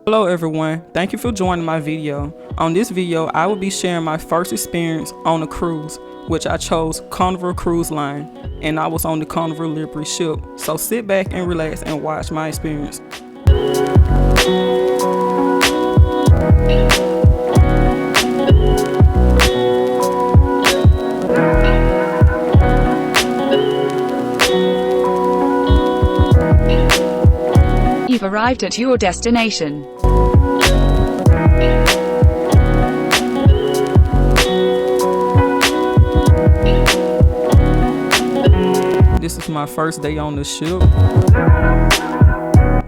Hello everyone, thank you for joining my video. On this video, I will be sharing my first experience on a cruise, which I chose Carnival Cruise Line, and I was on the CarnivalLiberty ship. So sit back and relax and watch my experience. You've arrived at your destination. This is my first day on the ship,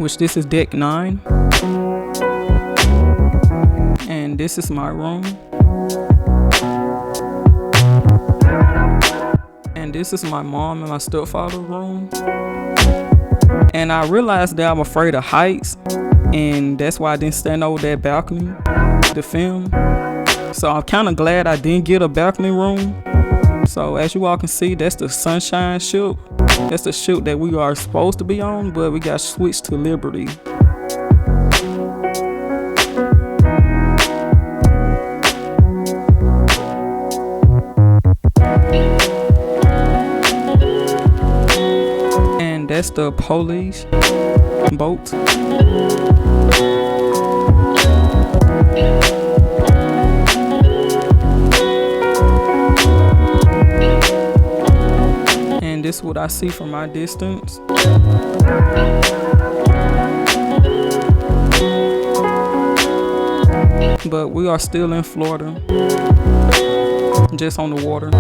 which this is deck 9. And this is my room. And this is my mom and my stepfather's room. And I realized that I'm afraid of heights, and that's why I didn't stand over that balcony to film. So I'm kind of glad I didn't get a balcony room. So as you all can see, that's the Sunshine ship. That's the ship that we are supposed to be on, but we got switched to Liberty. And that's the police boat. And this is what I see from my distance. But we are still in Florida, just on the water.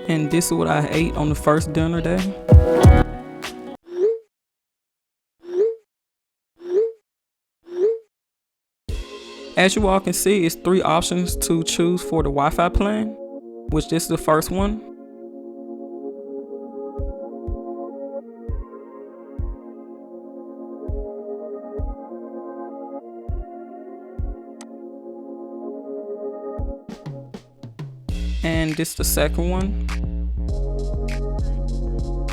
And this is what I ate on the first dinner day. As you all can see, it's 3 options to choose for the Wi-Fi plan, which this is the first one. And this is the second one.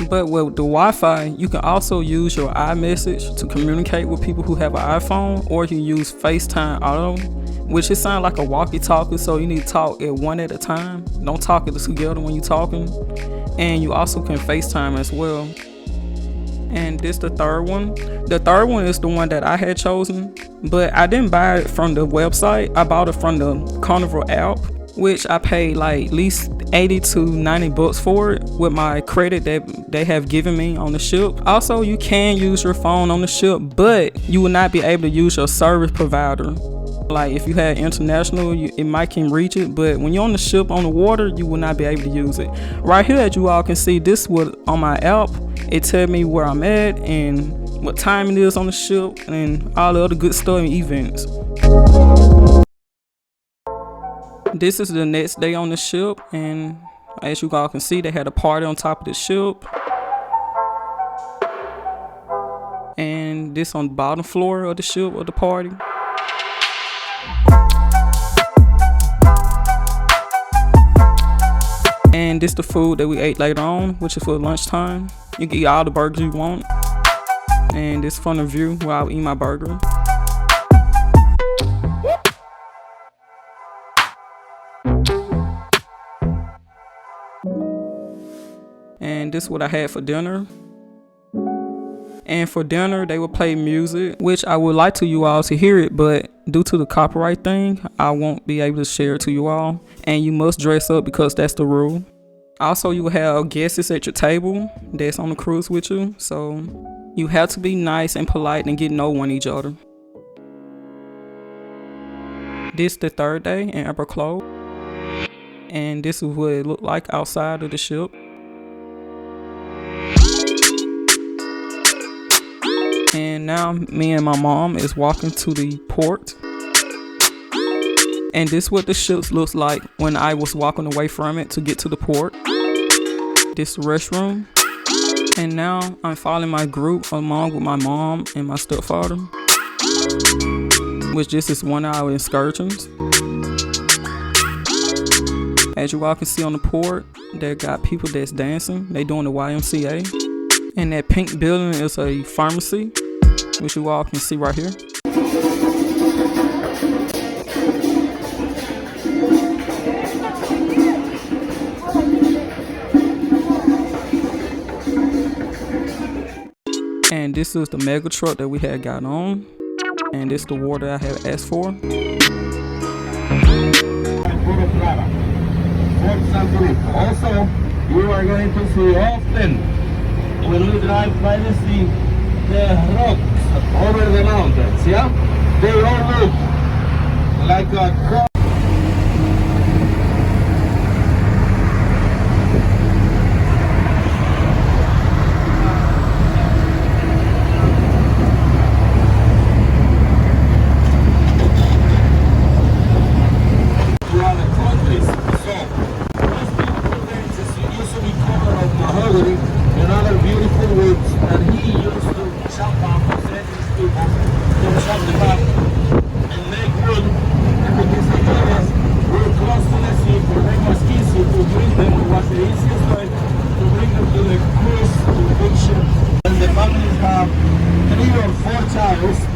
But with the Wi-Fi, you can also use your iMessage to communicate with people who have an iPhone, or you can use FaceTime Auto, which it sounds like a walkie-talkie, so you need to talk at one at a time. Don't talk it together when you're talking. And you also can FaceTime as well. And this the third one. The third one is the one that I had chosen, but I didn't buy it from the website. I bought it from the Carnival app, which I paid like at least 80 to 90 bucks for it with my credit that they have given me on the ship. Also, you can use your phone on the ship, but you will not be able to use your service provider. Like if you had international, it might can reach it, but when you're on the ship on the water, you will not be able to use it. Right here, as you all can see, this was on my app. It tells me where I'm at and what time it is on the ship and all the other good stuff and events. This is the next day on the ship, and as you all can see, they had a party on top of the ship. And this on the bottom floor of the ship of the party. And this the food that we ate later on, which is for lunchtime. You can eat all the burgers you want. And this from the view where I'll eat my burger. And this is what I had for dinner. And for dinner, they would play music, which I would like to you all to hear it, but due to the copyright thing, I won't be able to share it to you all. And you must dress up because that's the rule. Also, you will have guests at your table that's on the cruise with you. So you have to be nice and polite and get to know each other. This is the third day in Puerto. And this is what it looked like outside of the ship. And now me and my mom is walking to the port. And this is what the ship looks like when I was walking away from it to get to the port. This restroom. And now I'm following my group along with my mom and my stepfather, which this is 1 hour excursions. As you all can see on the port, they got people that's dancing. They doing the YMCA. And that pink building is a pharmacy, which you all can see right here. And this is the mega truck that we had got on. And this is the water I had asked for. Plata. Also, you are going to see often when we drive by the sea, the rocks over the mountains, yeah? They all look like a cross.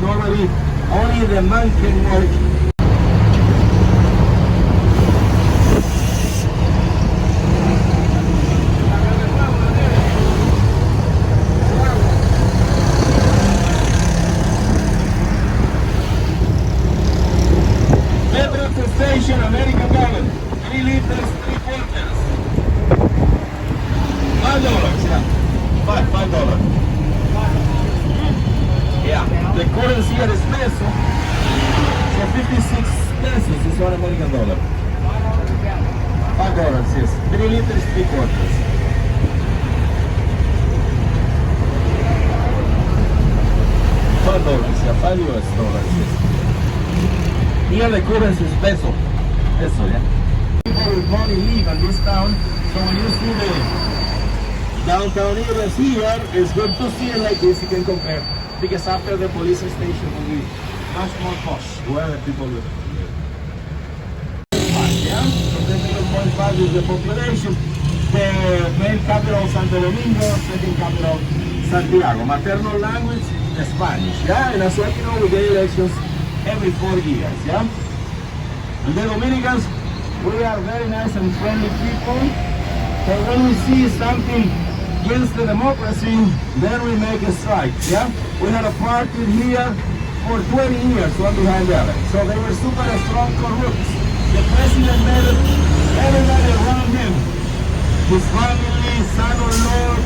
Normally, only the man can work. Petrol station, American gallon, 3 liters, 3 quarters. $5, yeah. $5. Yeah, the currency here is peso, so 56 pesos is $1 American. $5, yes. 3 liters, 3 quarters. $5, yeah, $5 yes. Here the currency is peso, yeah. People with money live in this town, so when you see the downtown areas here, it's good to see it like this, you can compare. Because after the police station will be much more posh where the people live. Yeah, so 0.5 is the population. The main capital Santo Domingo, second capital Santiago. Maternal language, Spanish. Yeah, and as well, you know, we get elections every 4 years. Yeah, and the Dominicans, we are very nice and friendly people. So when we see something against the democracy, then we make a strike, yeah? We had a party here for 20 years, one behind the other. So they were super strong corrupts. The president made it, everybody around him, his family, son-in-law,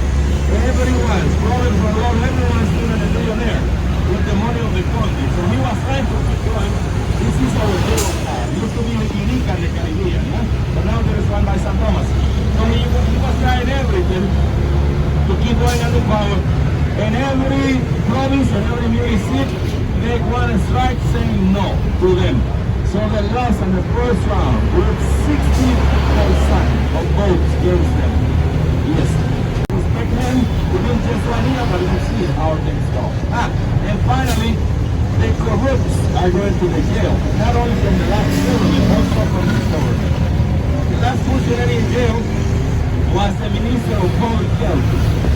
everyone, brother-in-law, everyone's doing a billionaire with the money of the country. So he was trying to keep going. This is our little town. It used to be unique in the Caribbean, yeah? But now there is one by St. Thomas. So he was trying everything to keep going under power. And every province and every municipality make one strike saying no to them. So they lost in the first round with 60% of votes against them. Yes. Respect them within just 1 year, but let's see how things go. And finally, the corrupts are going to the jail. Not only from the last government, also from this government. The last functionary in jail was the Minister of Public Health.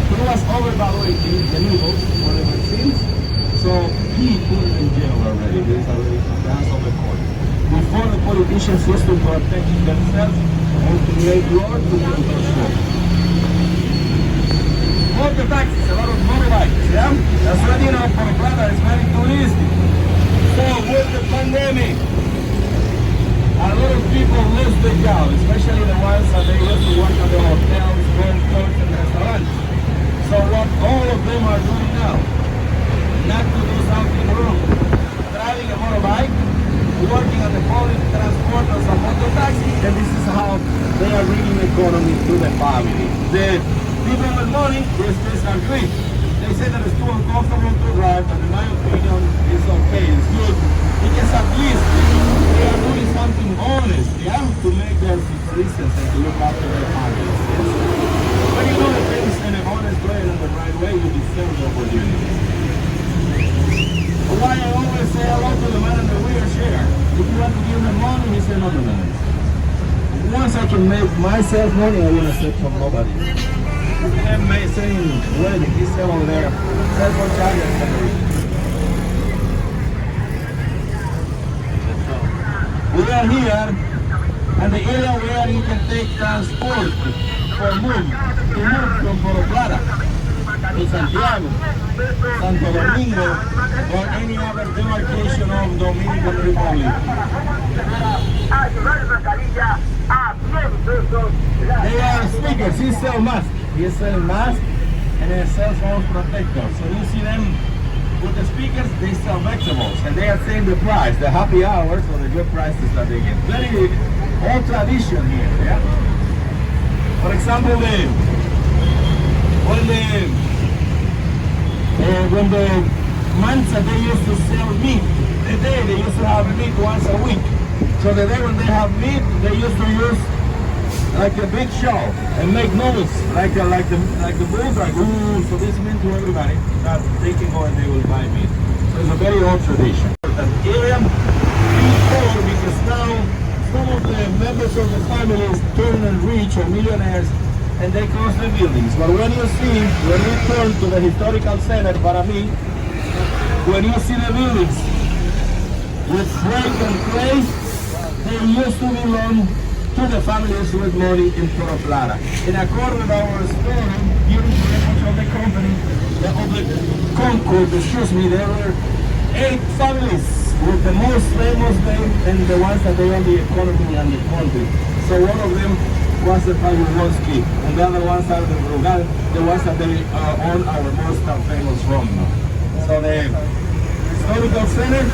He was overvaluating the needles for the vaccines, so he put it in jail already. There is already plans of the court. Before, the politicians used to protect themselves and create law to control show. More the taxes, a lot of motorbikes, yeah? That's what you know, for Plata is very touristic. So with the pandemic, a lot of people lose their job, especially the ones that they used to work at the hotels, golf and restaurants. So what all of them are doing now, not to do something wrong, driving a motorbike, working on the public transport as a motor taxi, and this is how they are bringing economy to the family. The people with money, they disagree. They say that it's too uncomfortable to drive, but in my opinion, it's okay, it's good. Because at least they are doing something honest, yeah, to make their subsistence and to look after their families. Yes? When you do the things in an honest way and in the right way, you deserve the opportunity. Why I always say hello to the man in the wheelchair. If you want to give him money, he said no. Once I can make myself money, I will accept from nobody. Amazing wedding. He's still over there. Cell phone charger. We are here and the area where you can take transport for move from Plata to Santiago, Santo Domingo, or any other demarcation of Dominican Republic. They are speakers. He sells masks. He sells masks and he sells phone protectors. So you see them with the speakers, they sell vegetables and they are saying the price, the happy hours or the good prices that they get. Very old tradition here, yeah? For example, when the mansa, they used to sell meat. The day they used to have meat once a week. So the day when they have meat, they used to use like a big show and make noise, like the bulls, like ooh. So this means to everybody that they can go and they will buy meat. So it's a very old tradition. That area before, because now some of the members of the families turn and rich or millionaires, and they close the buildings. But when you turn to the historical center, para mí, when you see the buildings with brick and clay, they used to belong to the families with money in Puerto Plata. In accordance with our story, during the records of the company, of the Concord, there were 8 families with the most famous name and the ones that they own the economy and the country. So one of them was the Pajari, and the other ones are the Brugal, the ones that they own our most famous from. So the historical center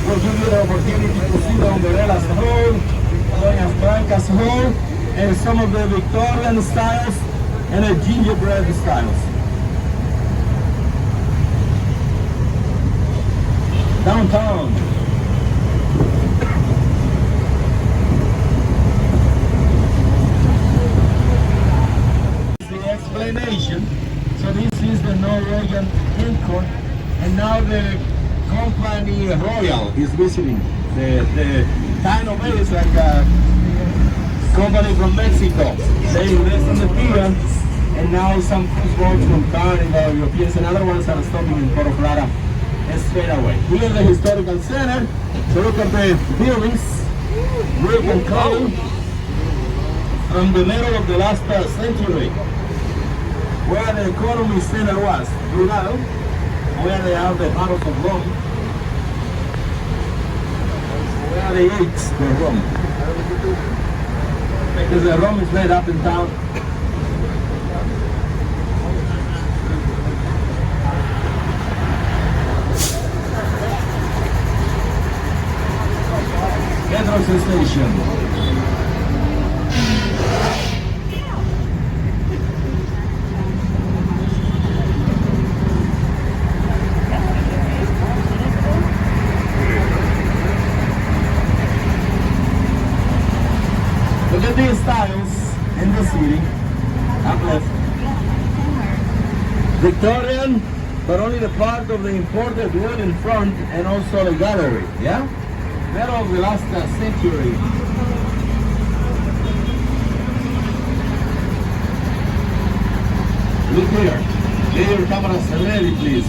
will give you the opportunity to see the Umbrellas Hall, Doña Franca's Hall, and some of the Victorian styles and the gingerbread styles. Downtown. The explanation. So this is the Norwegian Incon, and now the company Royal is visiting. The kind of is like a company from Mexico. They invest in the pier, and now some cruise boats from Carnival, Europeans, and other ones are stopping in Puerto Plata straight away. Here's the historical center. So look at the buildings, brick and clay, from the middle of the last century, where the economy center was, Brugal, where they have the bottles of rum, where they ate the rum. Because the rum is made up in town. Metro station. Look at these styles in the city. Up left. Victorian, but only the part of the imported wood in front and also the gallery, yeah? Middle of the last century. Look here. Get your cameras ready, please.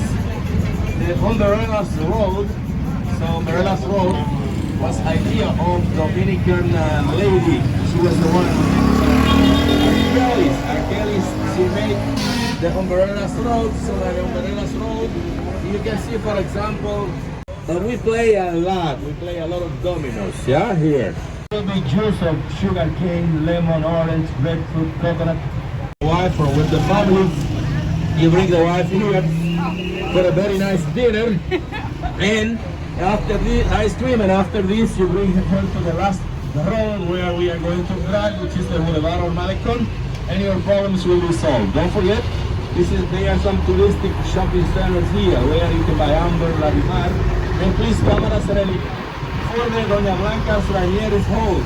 The Umbrellas Road. So Umbrellas Road was idea of Dominican lady. She was the one. Kelly's. She made the Umbrellas Road. So that the Umbrellas Road, you can see, for example. But we play a lot. We play a lot of dominoes, yeah, here. Will be juice of sugar cane, lemon, orange, grapefruit, coconut. Wife or with the family, you bring the wife here for a very nice dinner, and after the ice cream, and after this, you bring her to the last road where we are going to drive, which is the Boulevard or Malecon, and your problems will be solved. Don't forget, there are some touristic shopping centers here where you can buy Amber, Larimar. And please, cámaras ready for the Doña Blanca Raniere's Hall.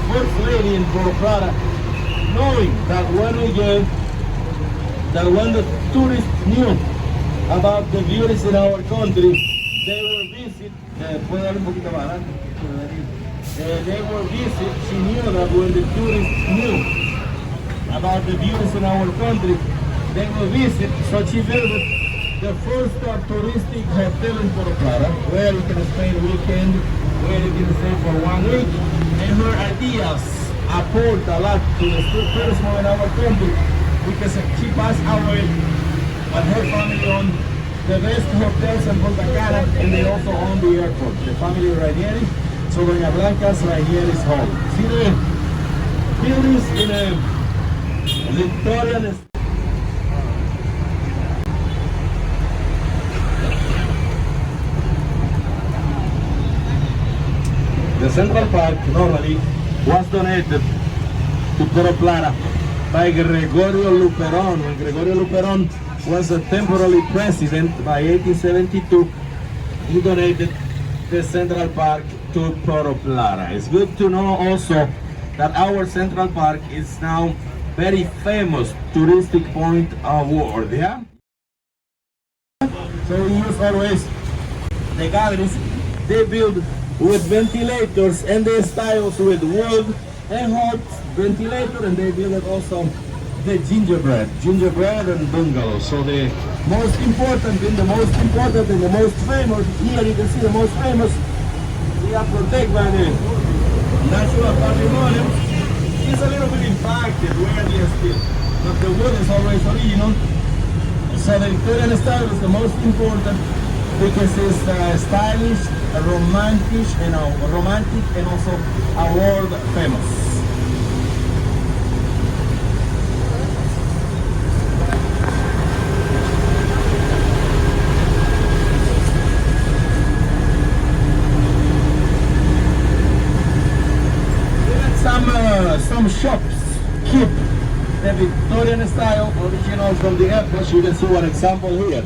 First lady in Puerto Plata, knowing that when the tourists knew about the beauties in our country, they were visit. She knew that when the tourists knew about the views in our country, they will visit. So she visited the first touristic hotel in Puerto Plata, where you can spend a weekend, where you can stay for 1 week. And her ideas apport a lot to the tourism in our country because she passed away and her family own the best hotels in Punta Cana, and they also own the airport. The family Rainieri, so Doña Blanca's Rainieri's home. See the buildings in a Victorian. The Central Park normally was donated to Puerto Plata by Gregorio Luperon. When Gregorio Luperon was a temporary president by 1872, he donated the Central Park to Puerto Plata. It's good to know also that our Central Park is now very famous touristic point award, yeah? So we use always the galleries, they build with ventilators and the styles with wood and hot ventilator, and they build also the gingerbread and bungalows. So the most important and the most famous, here you can see the most famous, we are protected by the National Patrimonium. It's a little bit impacted weirdly still, but the wood is always original. So the Victorian style is the most important because it's stylish, romantic and also award famous. Some shops keep the Victorian style original from the airport. You can see one example here.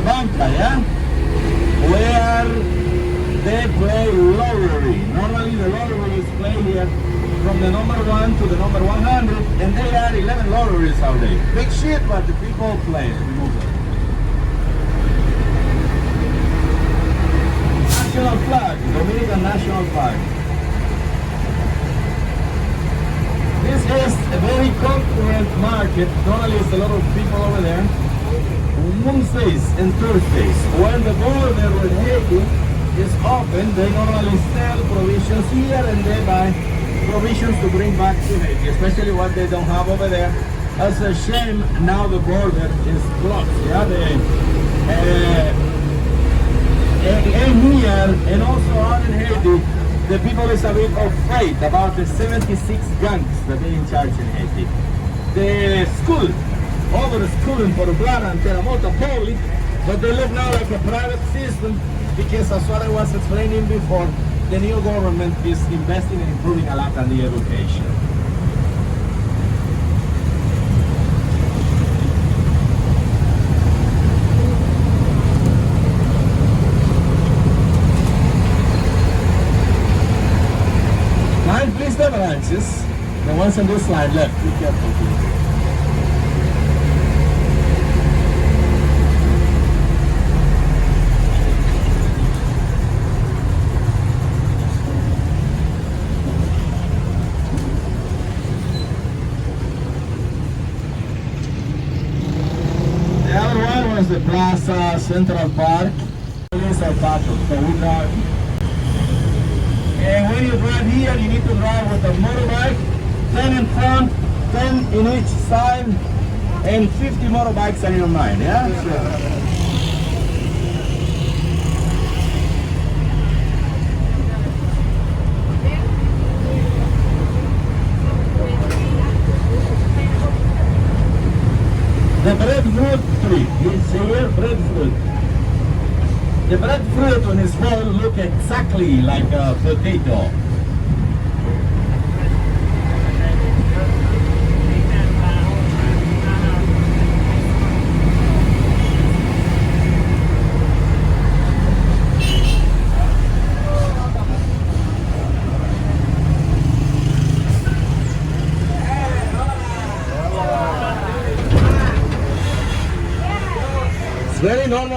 Banca, yeah? Where they play lottery. Normally the lottery is played here from the number 1 to the number 100, and they are 11 lotteries out there. Big shit, but the people play. National flag, Dominican national flag. This is a very concurrent market. Normally it's a lot of people over there. Wednesdays and Thursdays, when the border with Haiti is open, they normally sell provisions here and they buy provisions to bring back to Haiti, especially what they don't have over there. As a shame, now the border is closed. Yeah, and here and also out in Haiti, the people is a bit afraid about the 76 gangs that they in charge in Haiti. The school. Over the school in Puerto Plata and Terramota public, but they look now like a private system because, as what I was explaining before, the new government is investing in improving a lot on the education. Mind please the branches, the ones on this line left, be careful please. The Plaza, Central Park, is our patrol, so we drive. And when you drive here, you need to drive with a motorbike, 10 in front, 10 in each side, and 50 motorbikes on your mind, yeah? The breadfruit tree, you see here, breadfruit. The breadfruit on its whole look exactly like a potato.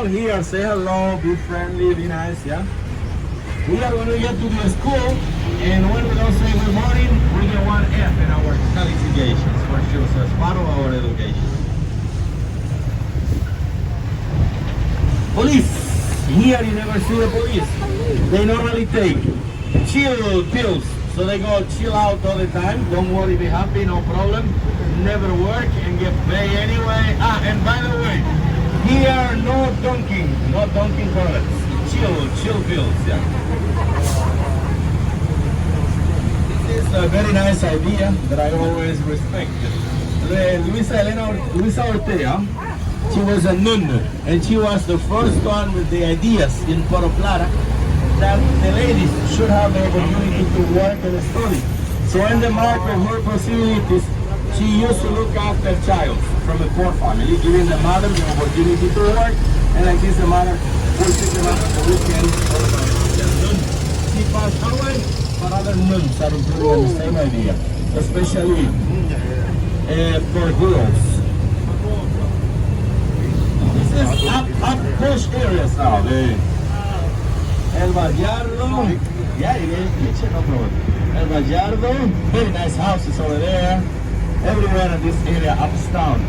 people here, say hello, be friendly, be nice, yeah? We are going to get to the school, and when we don't say good morning, we get one F in our qualifications for sure, so it's part of our education. Police. Here you never see the police. They normally take chill pills, so they go chill out all the time. Don't worry, be happy, no problem. Never work and get paid anyway. And by the way, here no dunking products. Chill pills, yeah. This is a very nice idea that I always respect. Luisa Ortega, she was a nun, and she was the first one with the ideas in Puerto Plata that the ladies should have the opportunity to work and study. So in the market of her possibilities, she used to look after child from a poor family, giving the mother the opportunity to work, and like this the mother will pick them up on the weekends. She passed away, but other nuns are improving the same idea, especially for girls. This is up push areas now. El Bajardo, yeah, no problem. El Bajardo, very nice houses over there. Everywhere in this area, uptown.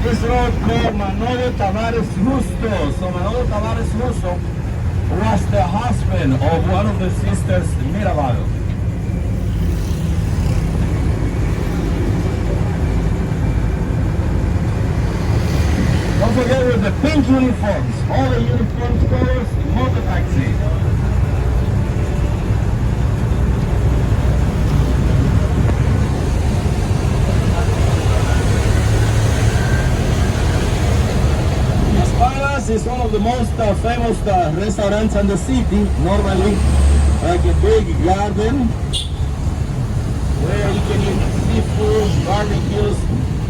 This road called Manolo Tavares Justo. So Manolo Tavares Justo was the husband of one of the sisters, Mirabal. Don't forget with the pink uniforms, all the uniforms colors, motor taxi. Is one of the most famous restaurants in the city. Normally, like a big garden where you can eat seafood, barbecues.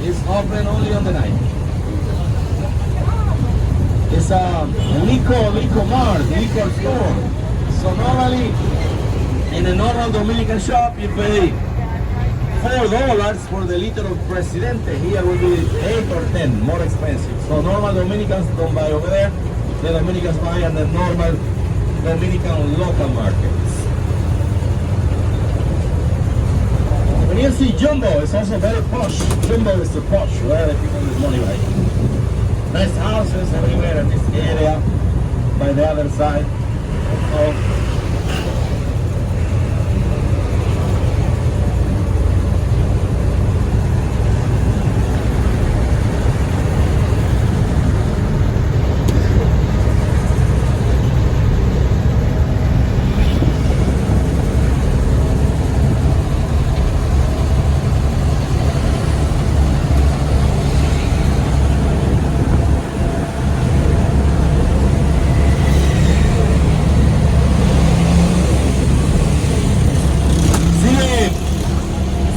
It's open only on the night. It's a liquor store. So normally, in a normal Dominican shop, you pay $4 for the liter of Presidente. Here will be 8 or 10, more expensive. So normal Dominicans don't buy over there. The Dominicans buy in the normal Dominican local markets. When you see Jumbo, it's also very posh. Jumbo is the posh, where the people with money buy. Nice houses everywhere in this area, by the other side.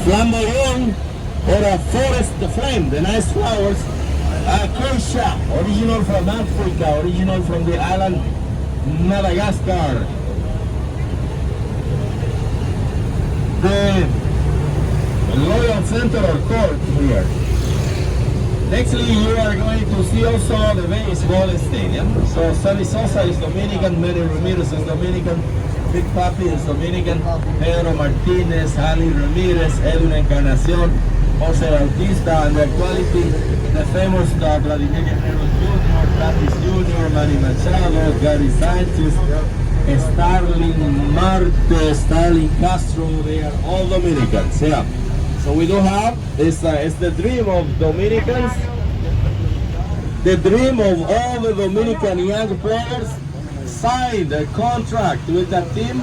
Flamboyant or a forest flame, the nice flowers. Acacia, original from Africa, original from the island Madagascar. The Royal Center or Court here. Nextly, you are going to see also the baseball stadium. So Sammy Sosa is Dominican, Manny Ramirez is Dominican, Big Papi is Dominican, Pedro Martinez, Ali Ramirez, Edwin Encarnacion, Jose Bautista, and the quality, the famous Vladimir Guerrero Jr., Tatis Jr., Manny Machado, Gary Sanchez, Starling Marte, Starling Castro, they are all Dominicans, yeah. So we do have, it's the dream of Dominicans, the dream of all the Dominican young players, signed a contract with a team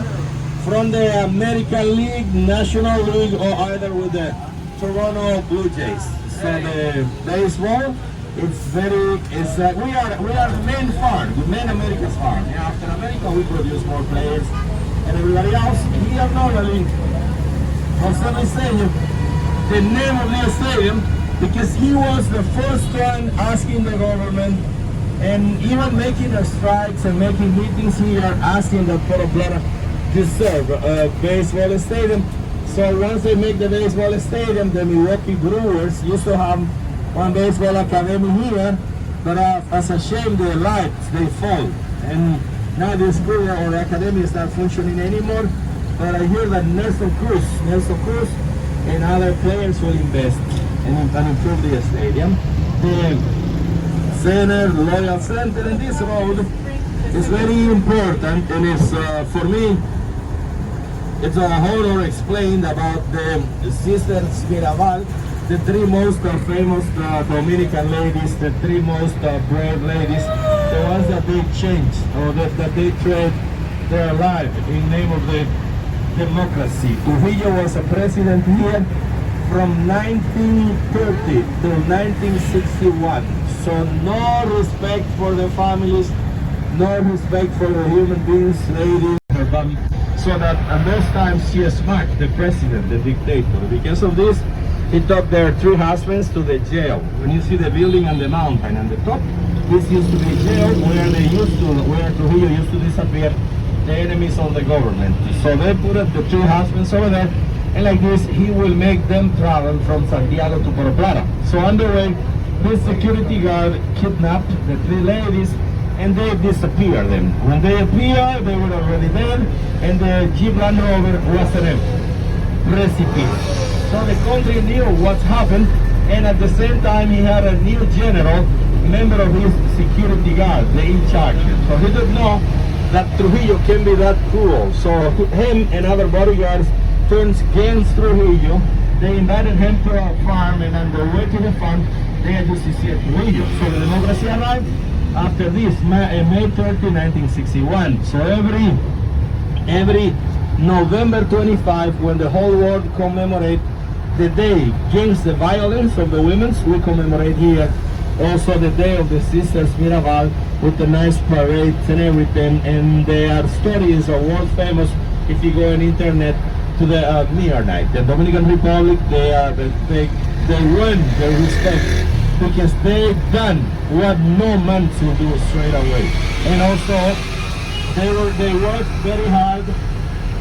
from the American League, National League, or either with the Toronto Blue Jays. So the baseball, we are the main farm, the main America's farm. Yeah, after America, we produce more players, and everybody else. Here normally, Jose Stadium, the name of the stadium, because he was the first one asking the government and even making strikes and making meetings here, asking the Puerto Plata deserve a baseball stadium. So once they make the baseball stadium, the Milwaukee Brewers used to have one baseball academy here, but as a shame their lives, they fall. And now the school or the academy is not functioning anymore, but I hear that Nelson Cruz and other players will invest and improve the stadium. The center, the Loyal Center, and this road is very important, and it's for me, it's a honor explained about the Sisters Mirabal, the three most famous Dominican ladies, the three most brave ladies, the ones that they changed or that they trade their life in name of the democracy. Trujillo was a president here from 1930 to 1961. So no respect for the families, no respect for the human beings, ladies, her family. So that at those times she smacked the president, the dictator. Because of this, he took their three husbands to the jail. When you see the building on the mountain on the top, this used to be jail where Trujillo used to disappear the enemies of the government. So they put the three husbands over there, and like this, he will make them travel from Santiago to Puerto Plata. So on the way, this security guard kidnapped the three ladies, and they disappeared them. When they appeared, they were already dead, and the Jeep Land Rover was in a precipice. So the country knew what happened, and at the same time, he had a new general, member of his security guard, the in charge. So he didn't know that Trujillo can be that cruel. So him and other bodyguards turned against Trujillo. They invited him to a farm, and on the way to the farm, they had just to see Trujillo. So the democracy arrived after this, May 30, 1961. So every November 25, when the whole world commemorate the day against the violence of the women, we commemorate here also the day of the Sisters Mirabal with the nice parades and everything. And their stories are world famous if you go on internet to the near night. The Dominican Republic, they won their respect because they done what no man should do straight away. And also they worked very hard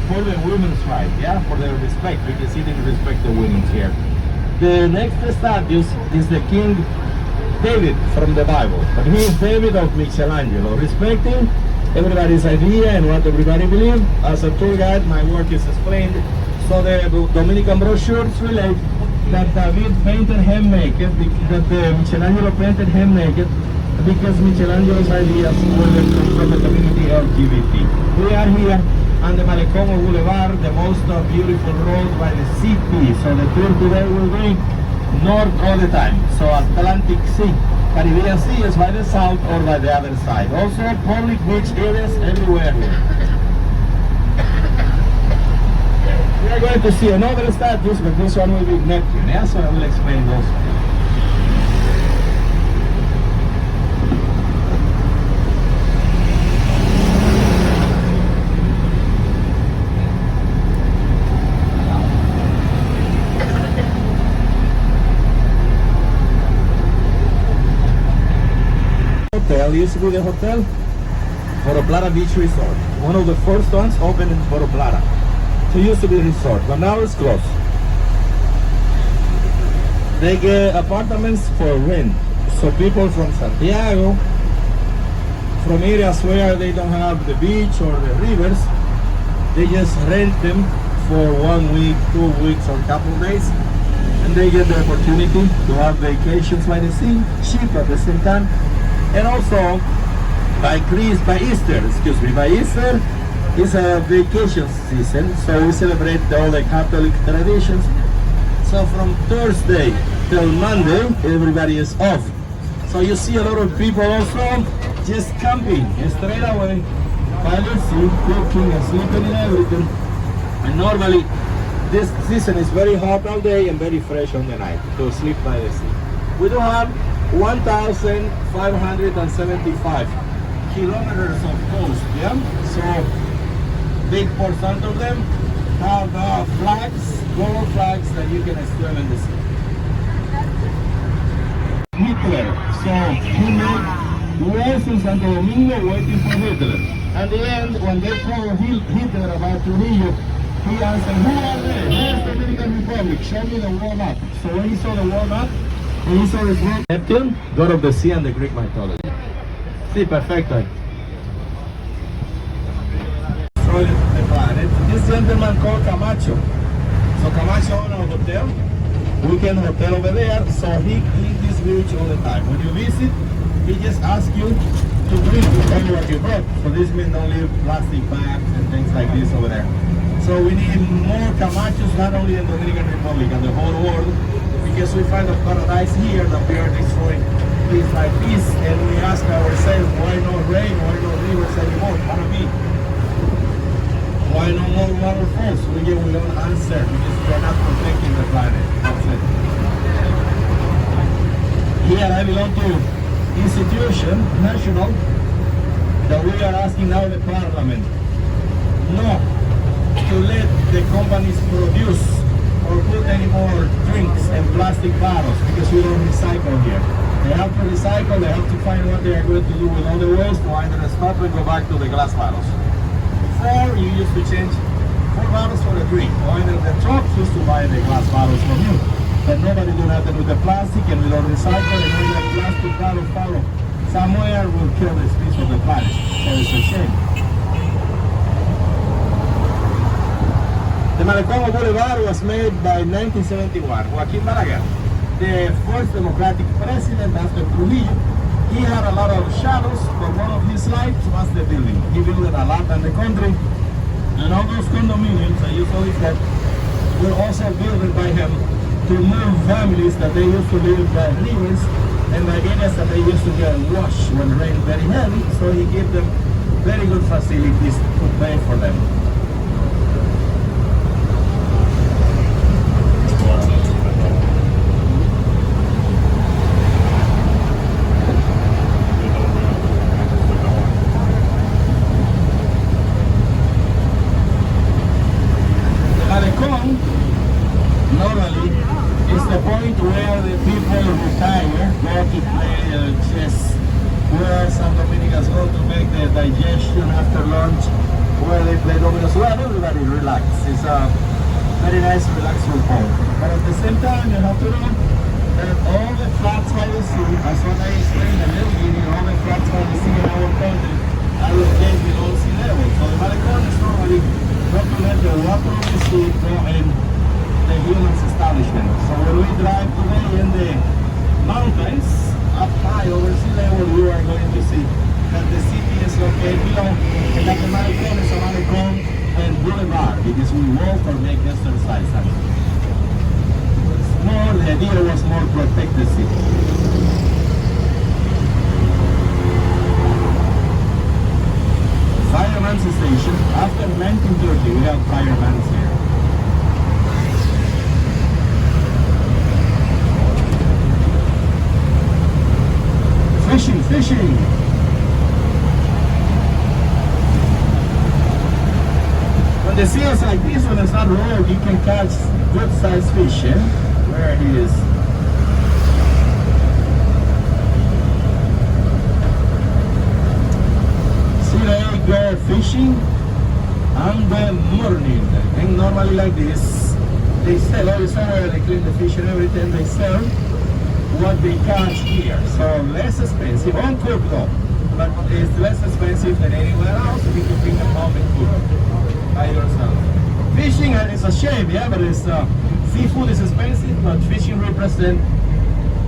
for the women's right, for their respect, because he didn't respect the women here. The next status is the King David from the Bible, but he is David of Michelangelo, respecting everybody's idea and what everybody believes. As a tour guide, my work is explained. So the Dominican brochures relate that David painted him naked, that Michelangelo painted him naked because Michelangelo's ideas were from the community LGBT. We are here on the Malecomo Boulevard, the most beautiful road by the city. So the tour today will be north all the time. So Atlantic Sea, Caribbean Sea is by the south or by the other side. Also public beach areas everywhere here. We are going to see another status, but this one will be Neptune, so I will explain those. Hotel used to be the hotel Puerto Plata Beach Resort, one of the first ones opened in Puerto Plata. So it used to be a resort, but now it's closed. They get apartments for rent. So people from Santiago, from areas where they don't have the beach or the rivers, they just rent them for 1 week, 2 weeks, or a couple of days, and they get the opportunity to have vacations by the sea, cheap at the same time, and also by Easter is a vacation season, so we celebrate all the Catholic traditions. So from Thursday till Monday, everybody is off. So you see a lot of people also just camping straight away by the sea, cooking and sleeping and everything. And normally this season is very hot all day and very fresh on the night to sleep by the sea. We do have 1,575 kilometers of coast, So big portion of them have flags, global flags that you can swim in the sea. Hitler, so he made wars in Santo Domingo waiting for Hitler. At the end, when they told Hitler about Trujillo, he answered, who are they? Where's the Dominican Republic? Show me the world map. So when he saw the world map, ¿Qué hizo el Greek? Neptune, god of the sea and the Greek mythology. Sí, perfecto. Destroyed the planet. This gentleman called Camacho. So Camacho owned a hotel, weekend hotel over there, so he cleaned this beach all the time. When you visit, he just asks you to bring only what you brought. So this means don't leave plastic bags and things like this over there. So we need more Camachos, not only in the Dominican Republic and the whole world, because we find a paradise here that we are destroying things like this, and we ask ourselves, why no rain, why no rivers anymore? Para me. Why no more waterfalls? We don't answer because we are not protecting the planet. That's it. Here I belong to institution, national, that we are asking now the parliament not to let the companies produce or put any more drinks and plastic bottles because we don't recycle here. They have to recycle, they have to find what they are going to do with all the waste to either stop and go back to the glass bottles. Before, you used to change 4 bottles for a drink. Or either the trucks used to buy the glass bottles from you. But nobody do nothing with the plastic, and we don't recycle, and all the plastic bottles follow. Somewhere will kill this piece of the planet. So it's a shame. The Malecón Boulevard was made by 1971. Joaquín Balaguer, the first Democratic president after Trujillo. He had a lot of shadows, but one of his lights was the building. He built a lot in the country, and all those condominiums that you saw before were also built by him to move families that they used to live by rivers and by areas that they used to get washed when it rained very heavy, so he gave them very good facilities to pay for them. It's a very nice, relaxing home. But at the same time, you have to know that all the flats by the sea, as what I explained in the beginning, all the flats by the sea in our country are located below sea level. So the Malecón is normally not to let the water of the sea go in the human's establishment. So when we drive today in the mountains, up high over sea level, you are going to see that the city is located below, and that the Malecón is a Malecón and boulevard because we walk or make exercise. More, the idea was more protect the city. Fireman's station. After 1930, we have firemen's here. Fishing. When the sea is like this, when it's not rolled, you can catch good sized fish, eh? Where he is. See they go fishing on the morning. And normally like this, they sell all the summer, they clean the fish and everything, they sell what they catch here. So less expensive, uncooked though, but it's less expensive than anywhere else. You can bring them home and cook by yourself. Fishing is a shame, yeah, but it's seafood is expensive, but fishing represents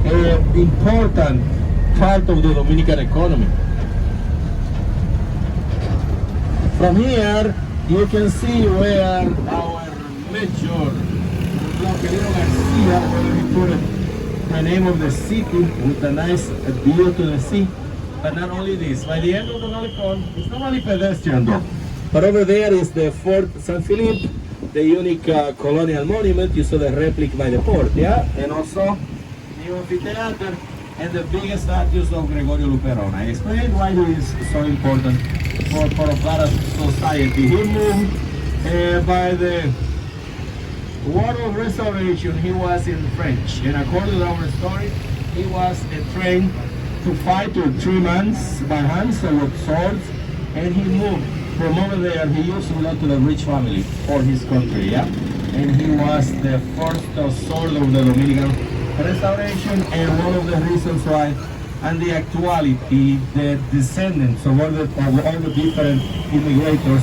an important part of the Dominican economy. From here, you can see where our major, Garcia, where he put the name of the city with a nice view to the sea. But not only this, by the end of the Malecón, it's not only pedestrian though. But over there is the Fort San Felipe, the unique colonial monument. You saw the replica by the port, yeah? And also the amphitheater and the biggest statues of Gregorio Luperón. I explained why he is so important for Plata society. He moved by the War of Restoration. He was in French, and according to our story, he was trained to fight with 3 months by hand, so with swords, and he moved. From over there, he used to belong to the rich family for his country, yeah? And he was the first sword of the Dominican restoration, and one of the reasons why, and the actuality, the descendants of all the different immigrators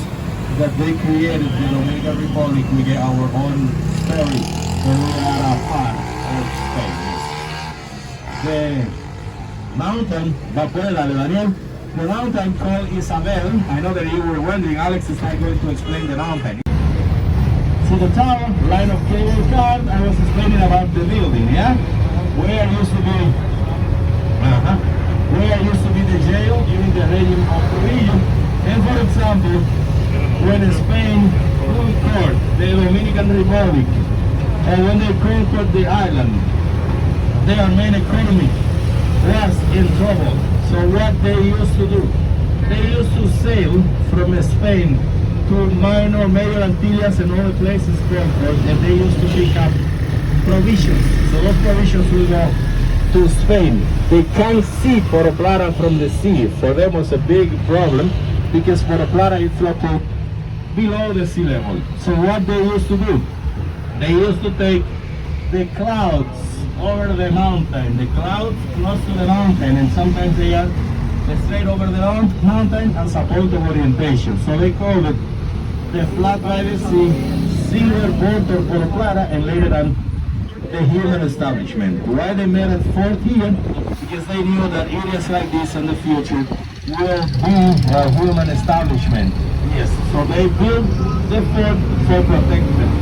that they created the Dominican Republic. We get our own story, and we are a part of Spain. The mountain, Daniel, the mountain called Isabel. I know that you were wondering, Alex is not going to explain the mountain. See the tower, line of cable car, I was explaining about the building, yeah? Where used to be, where used to be the jail during the regime of Trujillo. And for example, when Spain conquered the Dominican Republic, and when they conquered the island, their main economy was in trouble. So what they used to do, they used to sail from Spain to minor, major Antilles and other places conquered, and they used to pick up provisions. So those provisions will go to Spain. They can't see Puerto Plata from the sea. For them was a big problem because Puerto Plata is located below the sea level. So what they used to do, they used to take the clouds over the mountain, the clouds close to the mountain, and sometimes they are straight over the mountain and support of orientation. So they call it the flat by the sea, silver port of Puerto Plata, and later on the human establishment. Why they made a fort here? Because they knew that areas like this in the future will be a human establishment. Yes, so they built the fort for protection.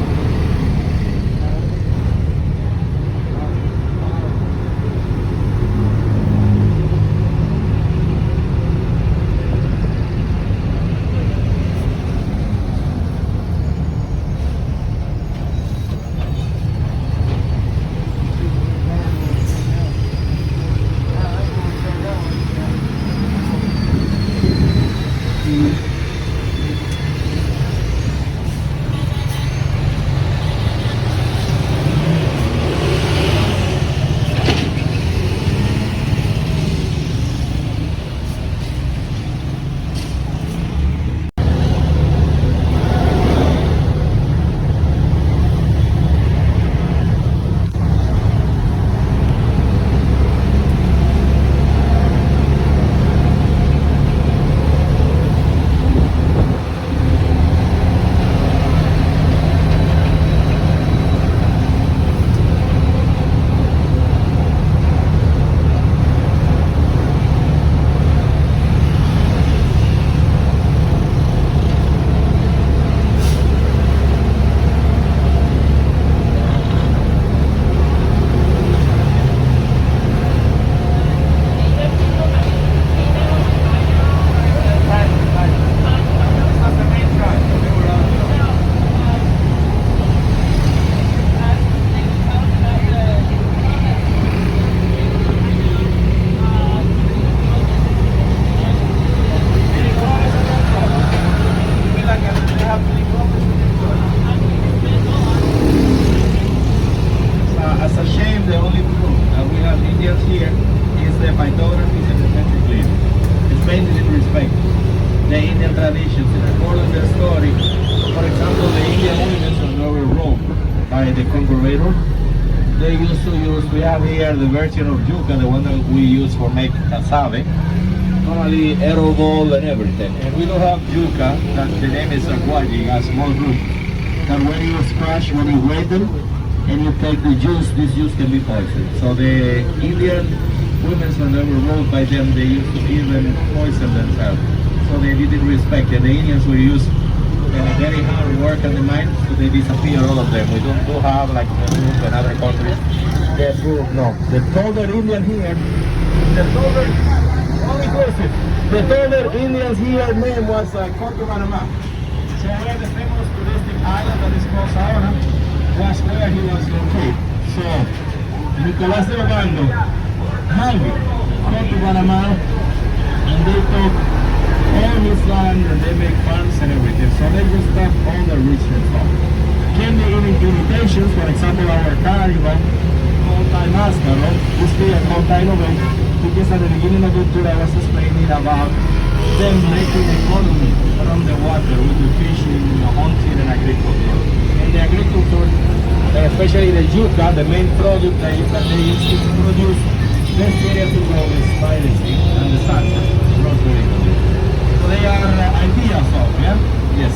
They used to use, we have here the version of yuca, the one that we use for make cassave, normally arrow ball and everything. And we don't have yuca, that the name is aguaji, a small root, that when you scratch, when you wet them, and you take the juice, this juice can be poisoned. So the Indian women, when they were ruled by them, they used to even poison themselves. So they didn't respect it. The Indians were used very hard work in the mine, so they disappear, all of them. We don't have like Peru and other countries. The Peru, no. The taller Indian here, the taller, all inclusive. The taller Indians here name was Puerto Panama. So where the famous touristic island that is called Saona was where he was located. So Nicolás de Obando, Harvey, Puerto Panama, and they took all his land and they make farms and everything. So they just stop all the rich and stuff. Can be even imitations, for example our Carnival, multi-mascaro, used to be a multi-novel, because at the beginning of the tour I was explaining about them making economy from the water with the fishing, hunting and agriculture. And the agriculture, especially the the yuca, the main product that they used to produce, best area to go is Spider Stick and the sunset. Rosemary Valley. So they are ideal salt, yeah? Yes.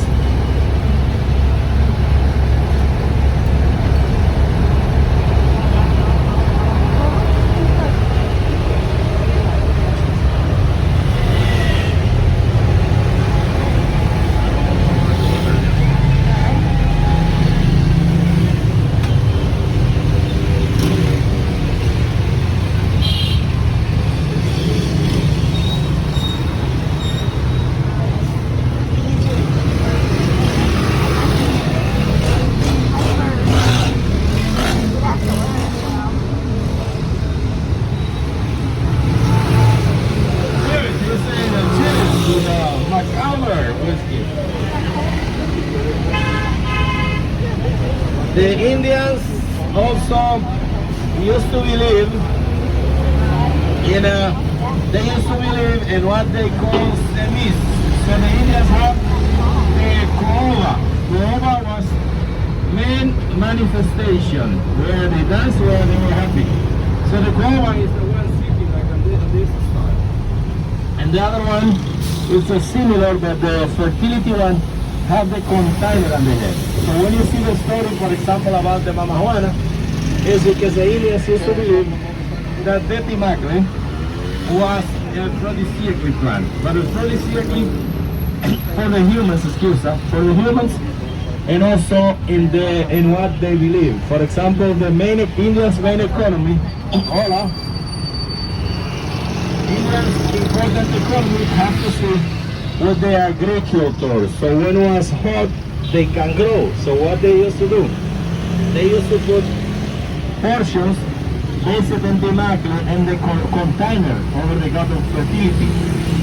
The Indians also used to believe in what they call semis. So the Indians have the Koova. Koova was main manifestation where they dance, where they were happy. So the Koova is the one sitting like on this side. And the other one is a similar, but the fertility one have the container on the head. So when you see the story, for example, about the Mama Juana, is because the Indians used to believe that Betty Mackley was a aphrodisiacally plant. But aphrodisiacally for the humans, for the humans, and also in what they believe. For example, the main Indians' main economy, Indians' important economy have to see with the agriculture. So when it was hot, they can grow. So what they used to do? They used to put portions based in the macro and the container over the god of fertility.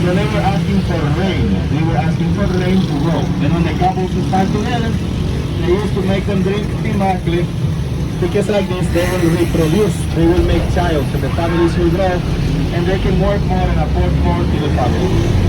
So they were asking for rain. They were asking for rain to grow. And when the couples would start together, they used to make them drink the macro, because like this they will reproduce. They will make child, so the families will grow, and they can work more and afford more to the family.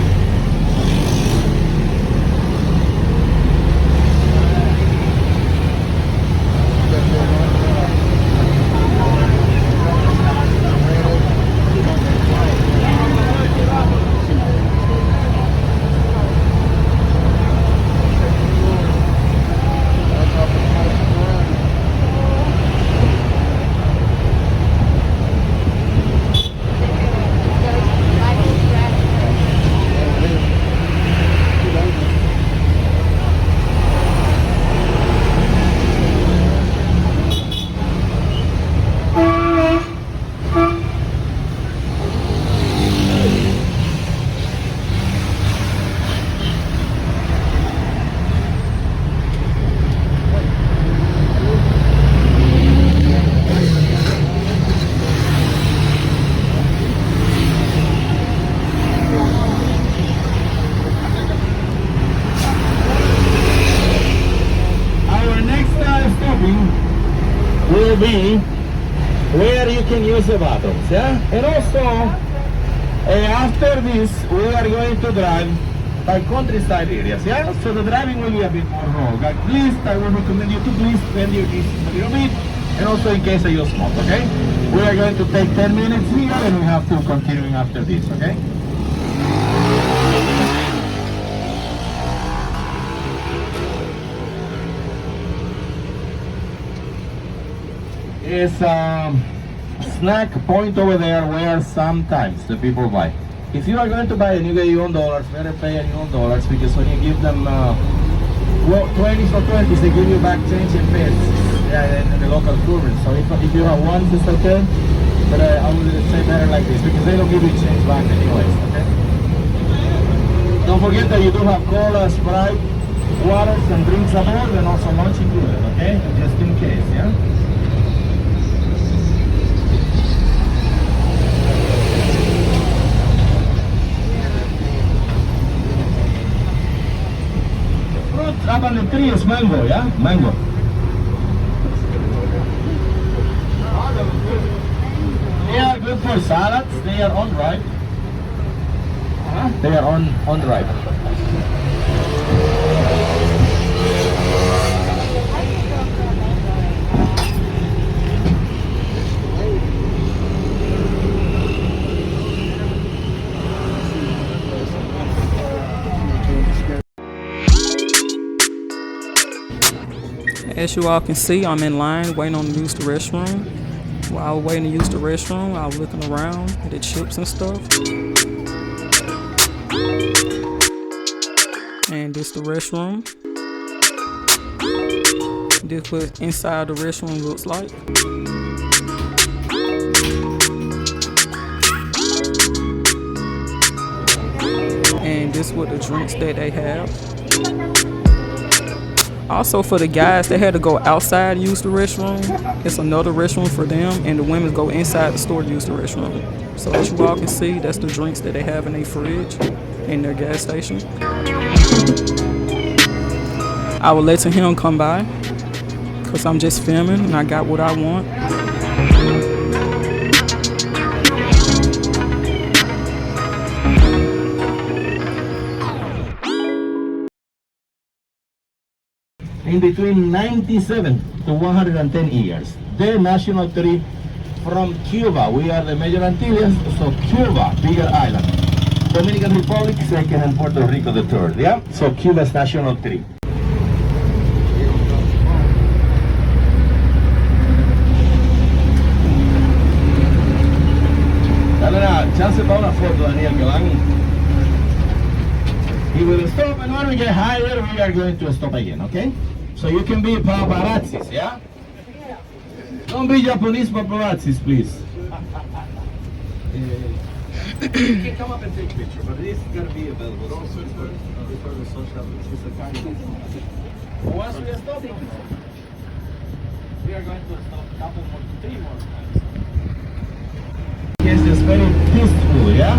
Will be where you can use the bathrooms, yeah? And also, after this, we are going to drive by countryside areas, yeah? So the driving will be a bit more rough. At least I will recommend you to please spend your ears a little bit, and also in case you smoke, okay? We are going to take 10 minutes here, and we have to continue after this, okay? Is a snack point over there where sometimes the people buy. If you are going to buy and you get your own dollars, better pay your own dollars, because when you give them 20s or 20s, they give you back change in pence, yeah, in the local currency. So if you have one, it's okay, but I would say better like this, because they don't give you change back anyways, okay? Don't forget that you do have cola, Sprite, waters and drinks aboard, and also lunch included, okay? Just in case, yeah? Up on the tree is mango, yeah? Mango. They are good for salads. They are unripe. They are unripe. As you all can see, I'm in line waiting on to use the restroom. While I was waiting to use the restroom, I was looking around at the chips and stuff. And this the restroom. This what inside the restroom looks like. And this what the drinks that they have. Also for the guys, they had to go outside and use the restroom. It's another restroom for them, and the women go inside the store to use the restroom. So as you all can see, that's the drinks that they have in their fridge in their gas station. I will let him come by because I'm just filming and I got what I want. In between 97 to 110 years. The national tree from Cuba. We are the major Antilles, so Cuba, bigger island. Dominican Republic, second, and Puerto Rico, the third. Yeah? So Cuba's national tree. Dale una chance para una foto, Daniel, que van. He will stop, and when we get higher, we are going to stop again, okay? So you can be paparazzis, yeah? Don't be Japanese paparazzis, please. You can come up and take a picture, but it is going to be available. Also for the social, it's a Carnival. Once we stop, we are going to stop a couple more, 3 more times. It's just very peaceful, yeah?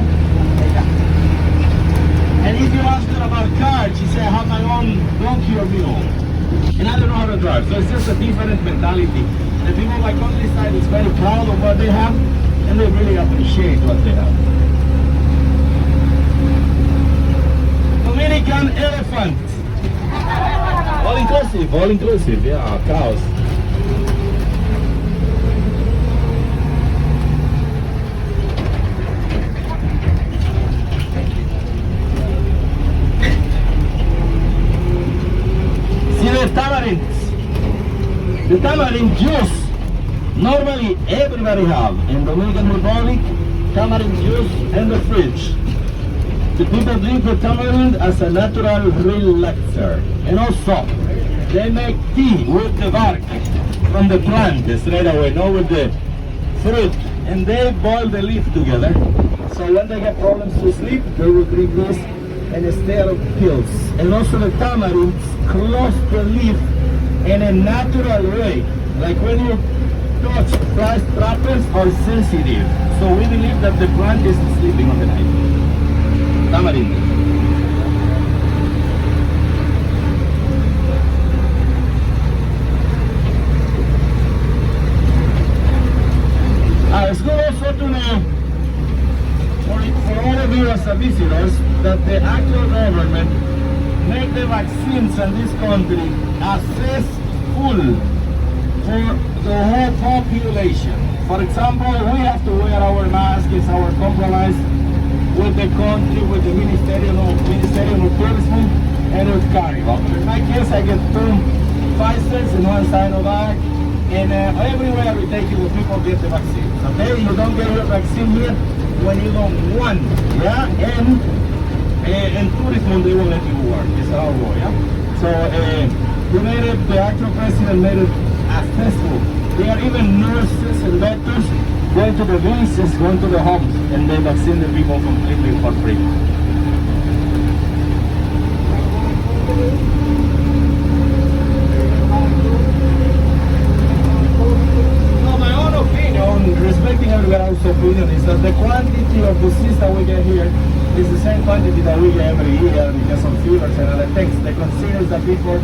And if you ask her about cars, she said, I have my own donkey or mule. And I don't know how to drive, so it's just a different mentality. The people like on this side is very proud of what they have, and they really appreciate what they have. Dominican elephant. All inclusive, yeah, cows. Tamarinds. The tamarind juice, normally everybody have in Dominican Republic, tamarind juice in the fridge. The people drink the tamarind as a natural relaxer. And also, they make tea with the bark from the plant straight away, not with the fruit. And they boil the leaf together. So when they get problems to sleep, they will drink this and instead of pills. And also the tamarinds close the leaf in a natural way. Like when you touch flies, trappers are sensitive. So we believe that the plant is sleeping on the night. Tamarind. It's good also to know for all of you as visitors that the actual government make the vaccines in this country accessible for the whole population. For example, we have to wear our mask, it's our compromise with the country, with the Ministerium of Tourism and with Carnival. In my case, I get 2 Pfizers and 1 Sinovac, and everywhere we take you, the people get the vaccine. Okay, you don't get your vaccine here when you don't want, yeah? And tourism, they won't let you work. It's our rule, yeah? So we made it, the actual president made it accessible. There are even nurses and doctors going to the villages, going to the homes, and they vaccine the people completely for free. So my own opinion, respecting everybody's opinion, is that the quantity of disease that we get here is the same quantity that we get every year because of fevers and other things. They consider that people,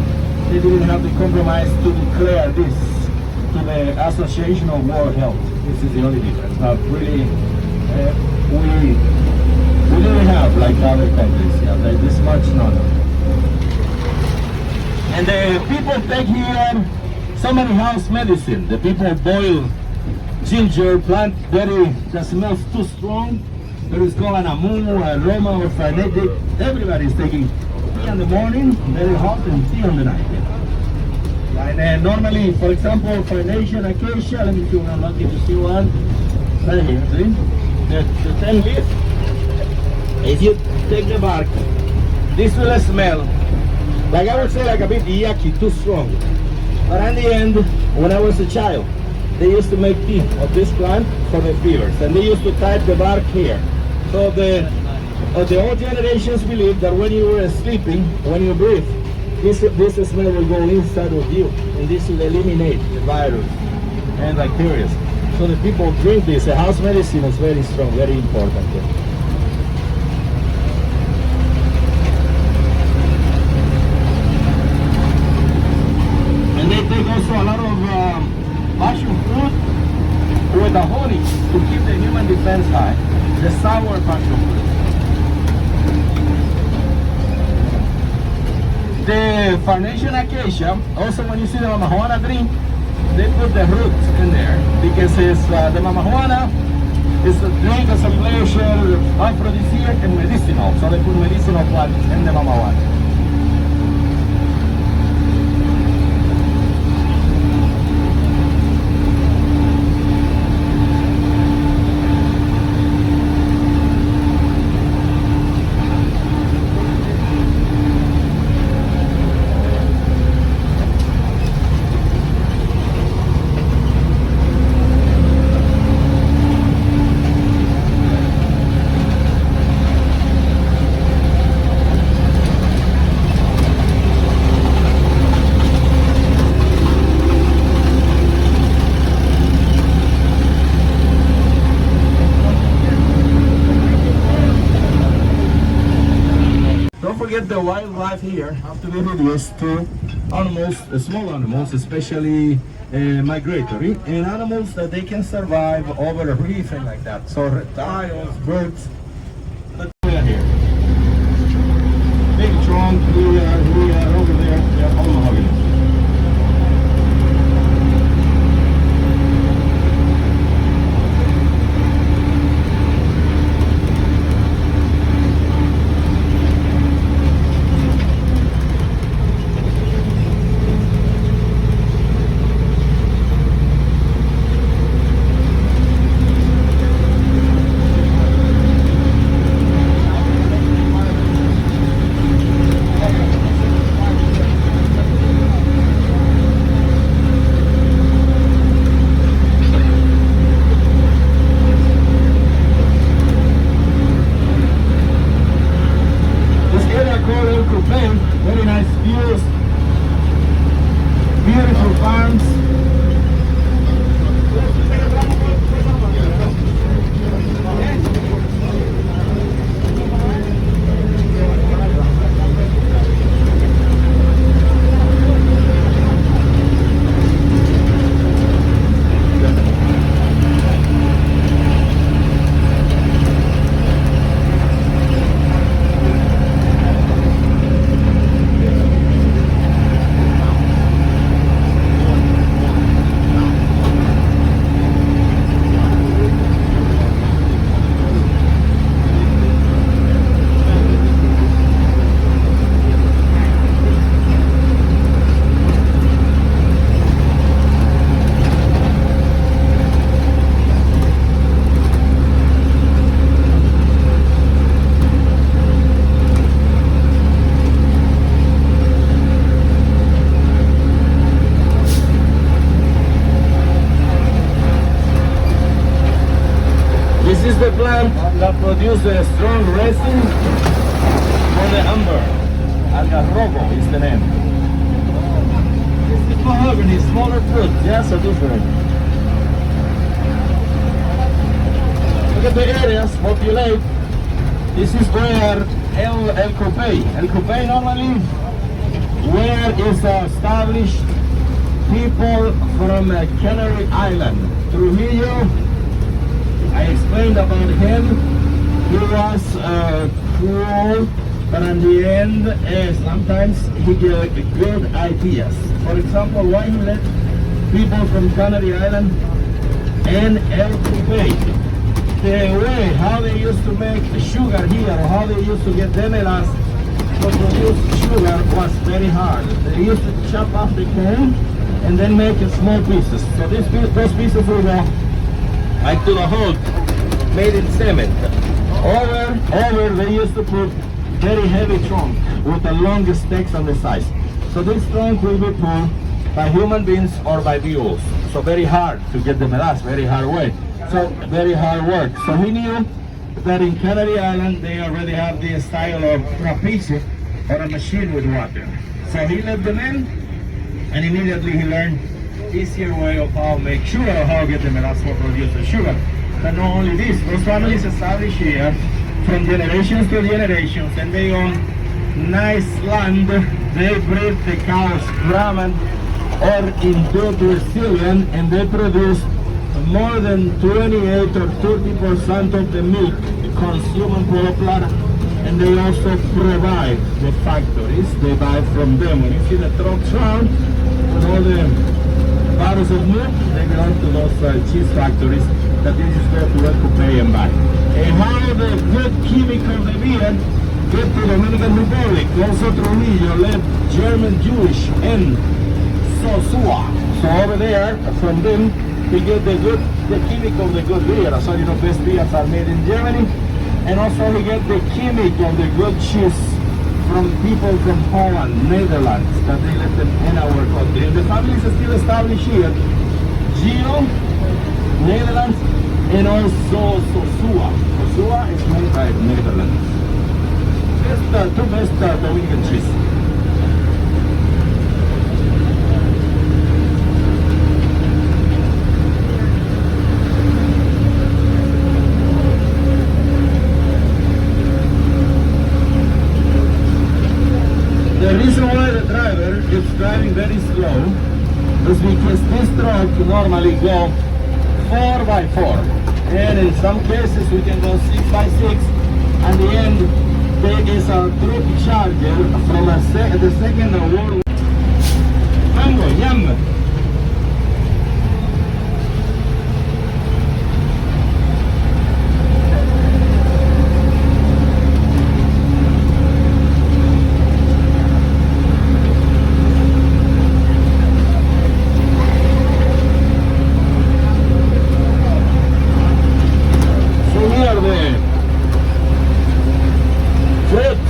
they didn't have the compromise to declare this to the Association of World Health. This is the only difference. But really, we didn't have like other countries, yeah, like this much not. And the people take here so many house medicine. The people boil ginger, plant very, that smells too strong. There is called an amuno, aroma, or frenetic. Everybody is taking tea in the morning, very hot, and tea in the night. And normally, for example, carnation, acacia, let me see if I'm lucky to see one. Right here, see? The 10 leaf. If you take the bark, this will smell, like I would say, like a bit yucky, too strong. But in the end, when I was a child, they used to make tea of this plant for the fevers, and they used to type the bark here. So the old generations believed that when you were sleeping, when you breathe, this smell will go inside of you, and this will eliminate the virus and bacteria. So the people drink this. The house medicine is very strong, very important. And they take also a lot of passion fruit with the honey to keep the human defense high. The sour passion fruit. The Carnation acacia, also when you see the mamajuana tree, they put the roots in there because it's, the mamajuana is a drink as a pleasure, aphrodisiac and medicinal. So they put medicinal plants in the mamajuana. The wildlife here have to be reduced to animals, small animals, especially migratory, and animals that they can survive over a reef and like that. So reptiles, birds. Let's go here. Big trunk, we are over there. They are all mahogany. Very nice views, beautiful farms. This is the plant that produces a strong resin for the amber. Algarrobo is the name. This is mahogany, smaller fruit, yes, are different. Look at the areas, populate. This is where El Copay normally, where is established people from Canary Island. Trujillo, I explained about him. He was cruel, but in the end, sometimes he gave good ideas. For example, why he let people from Canary Island and El Cupey, the way how they used to make sugar here, or how they used to get demelas to produce sugar was very hard. They used to chop off the cone and then make it small pieces. So those pieces will go like to the hole made in cement. Over they used to put very heavy trunk with the longest stakes on the sides. So this trunk will be pulled by human beings or by mules. So very hard to get the medas, very hard way. So very hard work. So he knew that in Canary Island they already have the style of trapezo or a machine with water. So he let them in and immediately he learned easier way of how to make sugar or how to get the medas for produce the sugar. But not only this, those families established here from generations to generations and they own nice land. They breed the cows Brahman or into Brazilian and they produce more than 28 or 30% of the milk consumed in Puerto Plata, and they also provide the factories. They buy from them. When you see the trucks around with all the bottles of milk, they belong to those cheese factories that they just go to work to pay and buy. And how the good chemic of the beer get to Dominican Republic, also Trujillo, led German, Jewish, and Sosua. So over there, from them, we get the chemic of the good beer. So you know, best beers are made in Germany. And also we get the chemic of the good cheese from people from Holland, Netherlands, that they let them in our country. And the families are still established here. Gio, Netherlands, and also Sosua. Sosua is made by Netherlands. Two best Dominican cheese. The reason why the driver is driving very slow is because this truck normally go 4x4, and in some cases we can go 6x6. At the end, there is a truck charger from the second world war. Mango, yum.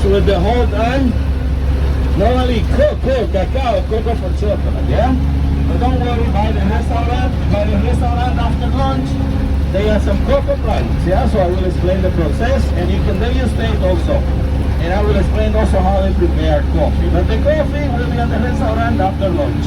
With the whole time, normally cocoa for chocolate, yeah? But don't worry, by the restaurant after lunch, they have some cocoa plants, yeah? So I will explain the process, and you can degustate also. And I will explain also how they prepare coffee. But the coffee will be at the restaurant after lunch.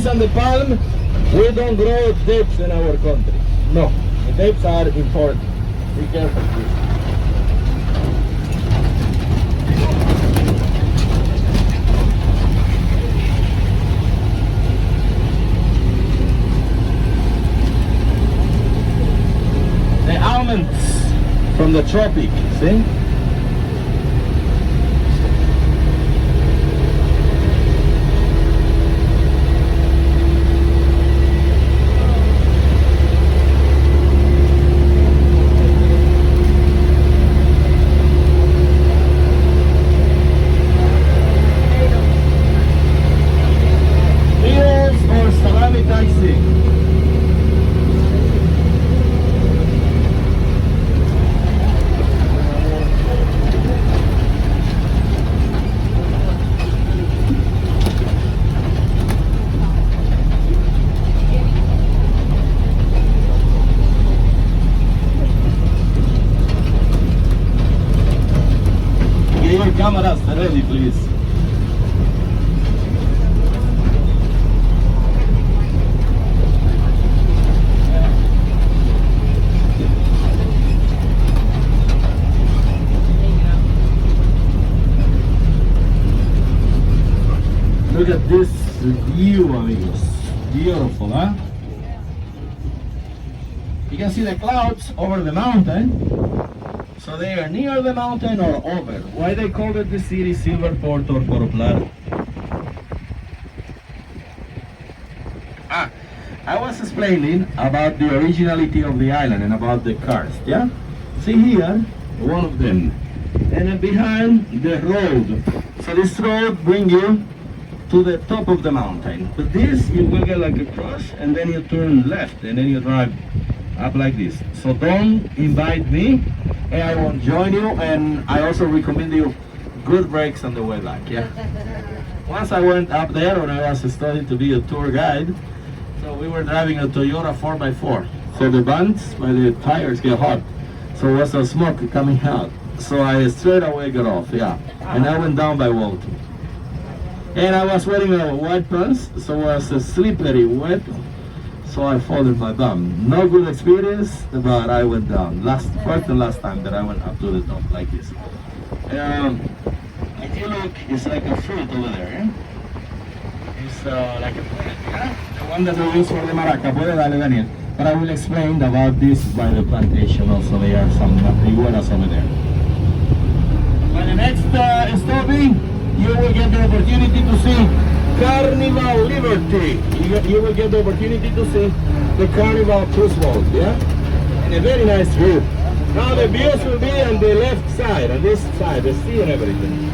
On the palm, we don't grow dates in our country. No, the dates are important. Be careful, please. The almonds from the tropic, see? cameras ready, please. Look at this view, amigos. Beautiful, huh? You can see the clouds over the mountain. So they are near the mountain or over. Why they call it the city Silverport or Plata? I was explaining about the originality of the island and about the cars, yeah? See here, one of them. And then behind the road. So this road brings you to the top of the mountain. But this, you will get like a cross and then you turn left and then you drive up like this. So don't invite me and I won't join you, and I also recommend you good brakes on the way back, yeah? Once I went up there when I was studying to be a tour guide, so we were driving a Toyota 4x4. So the vents by the tires get hot. So was a smoke coming out. So I straight away got off, yeah. And I went down by Walt. And I was wearing a white pants, so it was slippery wet. So I folded my bum. No good experience, but I went down. First and last time that I went up to the top like this. If you look, it's like a fruit over there. Eh? It's like a plant, yeah? The one that we use for the maraca. Puede darle, Daniel. But I will explain about this by the plantation also. There are some iguanas over there. By the next stopping, you will get the opportunity to see CarnivalLiberty. You will get the opportunity to see the Carnival cruise boat, yeah? And a very nice view. Now the views will be on the left side, on this side, the sea and everything.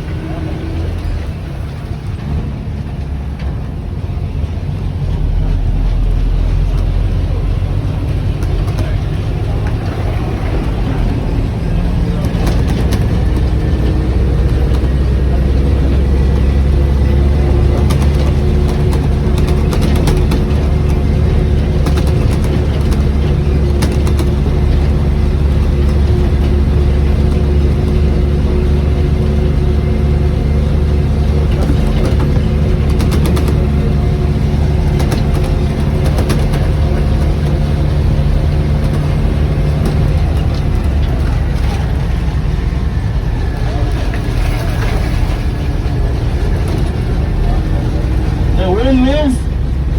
Windmills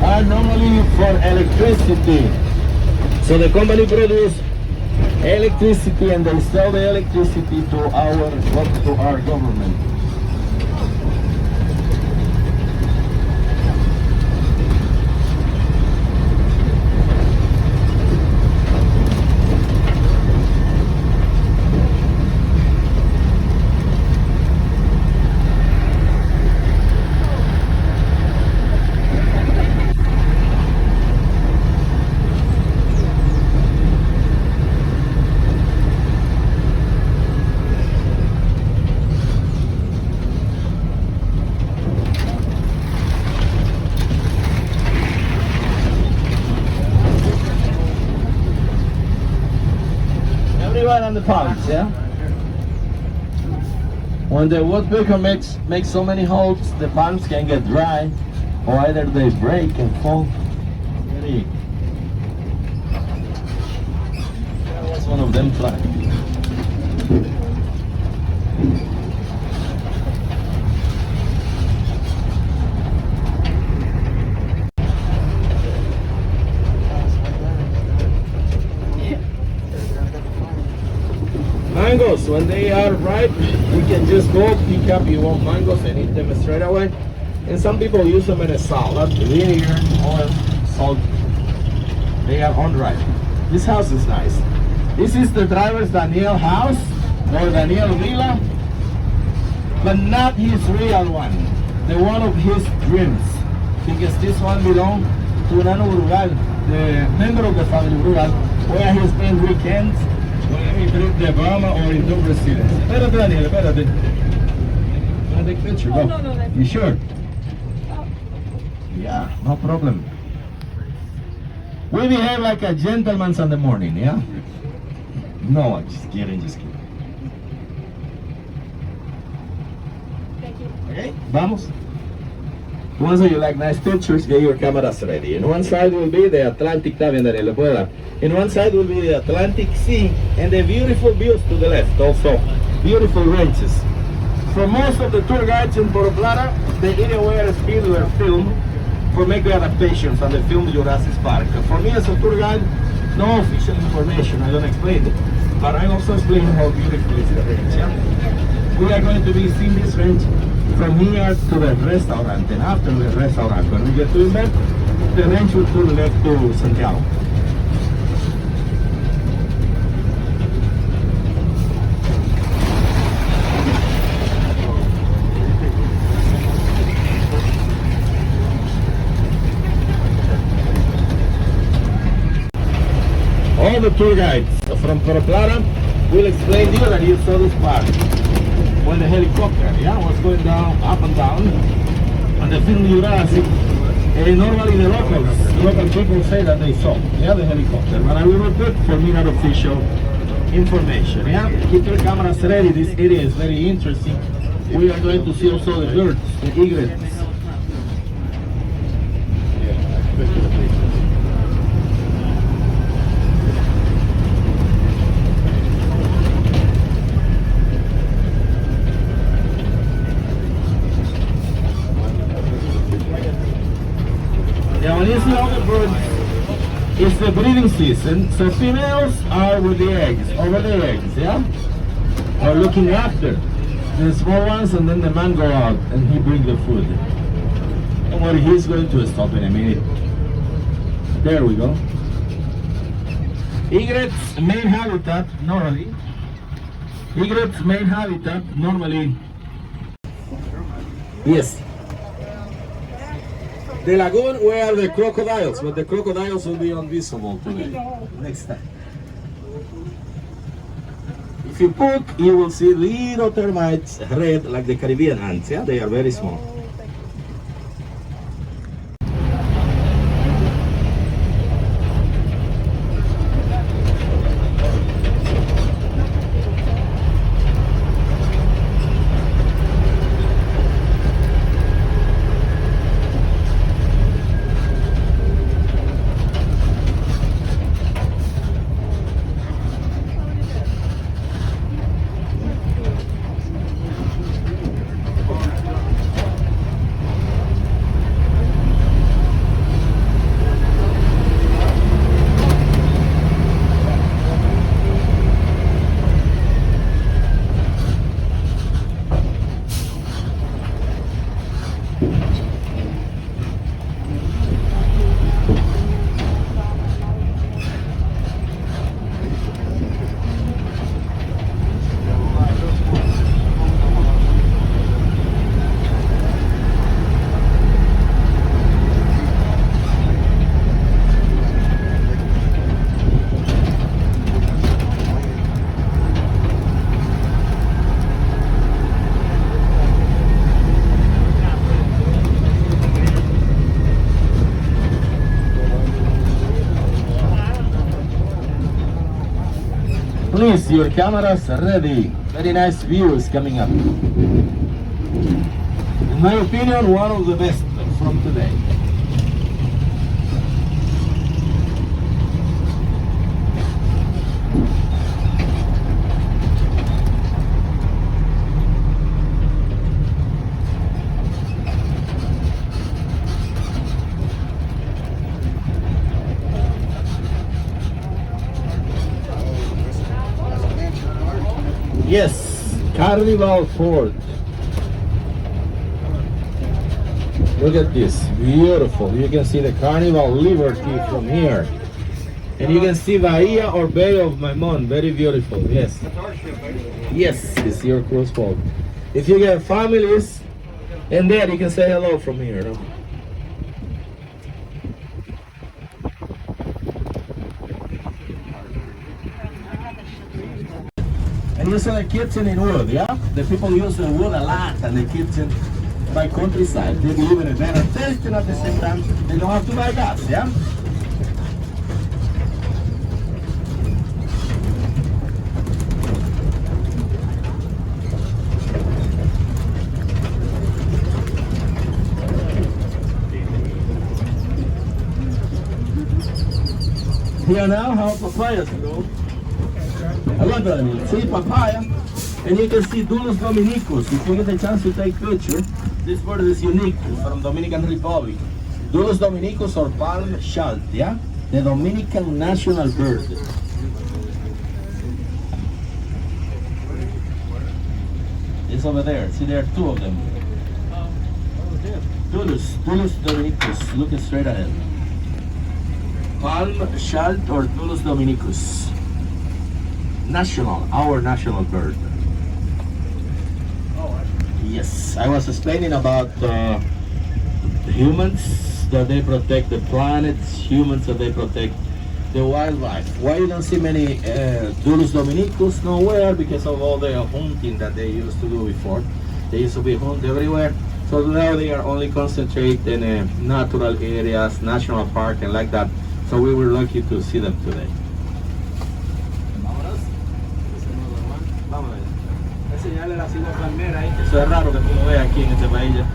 are normally for electricity. So the company produces electricity and they sell the electricity to our government. On the palms, yeah? When the woodpecker makes so many holes, the palms can get dry, or either they break and fall. That was one of them flying. Mangoes, when they are ripe, you can just go pick up your own mangoes and eat them straight away. And some people use them in a salad, vinegar, oil, salt. They are unripe. This house is nice. This is the driver's Daniel house, or Daniel Villa, but not his real one, the one of his dreams. Because this one belongs to Nano Brugal, the member of the family Brugal, where he spends weekends. Let me put the Obama or in Dobro students. Espérate, Daniel, espérate. I'll take a picture, go. No, you sure? Yeah, no problem. We behave like a gentleman in the morning, yeah? No, I'm just kidding, Okay, vamos. Once you like nice pictures, get your cameras ready. In one side will be the Atlantic, in one side will be the Atlantic Sea and the beautiful views to the left also. Beautiful ranges. For most of the tour guides in Puerto Plata, the area where Spielberg filmed for making adaptations on the film Jurassic Park. For me as a tour guide, no official information, I don't explain it. But I also explain how beautiful is the range. Yeah? We are going to be seeing this range from here to the restaurant, and after the restaurant, when we get to the the range will turn left to Santiago. All the tour guides from Puerto Plata will explain to you that you saw this part when the helicopter, was going down, up and down, and the film Jurassic. And normally the local people say that they saw, the helicopter. But I will repeat for me not official information. Keep your cameras ready. This area is very interesting. We are going to see also the birds, the egrets. When you see all the birds, it's the breeding season, so females are with the eggs, over the eggs, or looking after the small ones, and then the man go out and he bring the food. Don't worry, he's going to stop in a minute. There we go. Egret's main habitat normally. Yes. The lagoon where the crocodiles, but the crocodiles will be invisible today. Next time. If you poke, you will see little termites, red, like the Caribbean ants. They are very small. Please, your cameras ready. Very nice views coming up. In my opinion, one of the best from today. Yes, Carnival Fort. Look at this, beautiful. You can see the CarnivalLiberty from here. And you can see Bahia or Bay of Maimon, very beautiful, yes. Yes, it's your cruise boat. If you get families in there, you can say hello from here. No? And you saw the kitchen in wood, The people use the wood a lot, and the kitchen by countryside. They live in a better taste, and at the same time, they don't have to buy gas, Here now, how papayas grow. I love that. I mean, see papaya, and you can see Dulus dominicus. If you get a chance to take picture, this bird is unique from Dominican Republic. Dulus dominicus or palm shalt, yeah? The Dominican national bird. It's over there. See, there are two of them. Dulus dominicus. Look straight ahead. Palm shalt or Dulus dominicus. National, our national bird. Yes, I was explaining about humans that they protect the planet, humans that they protect the wildlife. Why you don't see many Dulus dominicus nowhere? Because of all the hunting that they used to do before. They used to be hunted everywhere. So now they are only concentrated in natural areas, national park and like that. So we were lucky to see them today. Vámonos. Enseñarle la silla palmera ahí, que eso es raro que tú lo veas aquí en este país ya.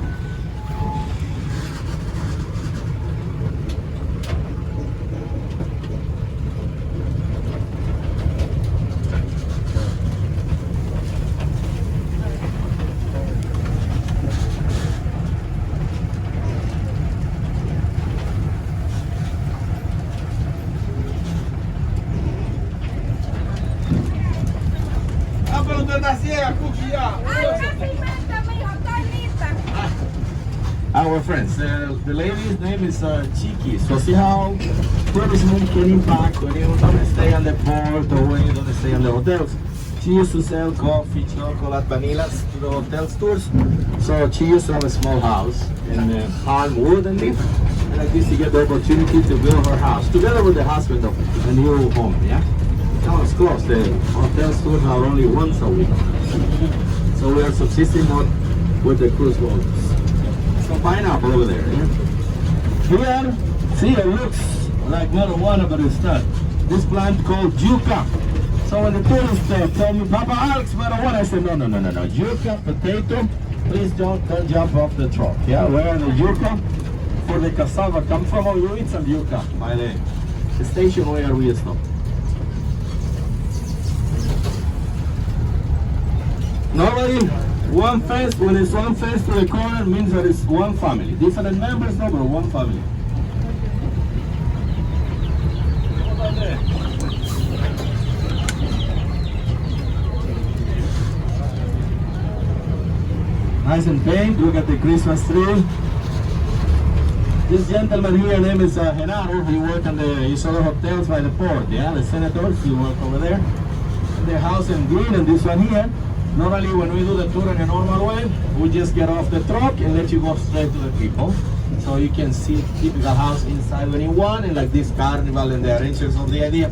Our friends, the lady's name is Chiqui. So see how tourism can impact when you don't stay on the port or when you don't stay on the hotels. She used to sell coffee, chocolate, vanillas to the hotel tours. So she used to have a small house in palm wood and leaf. And like this, you get the opportunity to build her house together with the husband of a new home. Yeah. Now it's closed. The hotel tours are only once a week. So we are subsisting not with the cruise boats. Some pineapple over there. Yeah? Here, see, it looks like marijuana, but it's not. This plant called yucca. So when the tourists told me, Papa Alex, marijuana, I said, no. Yucca, potato, please don't jump off the truck. Yeah, where the yucca for the cassava come from? Oh, you eat some yucca by the station where we stop. Normally, one fence, when it's one fence to the corner, means that it's one family. Different members, no, but one family. Nice and pink, look at the Christmas tree. This gentleman here, name is Genaro. He worked on the Isola hotels by the port, yeah, the senators, he worked over there. The house in green and this one here. Normally when we do the tour in a normal way, we just get off the truck and let you go straight to the people. So you can see typical house inside when you want, and like this Carnival and the arrangers of the idea,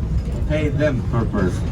pay them per person.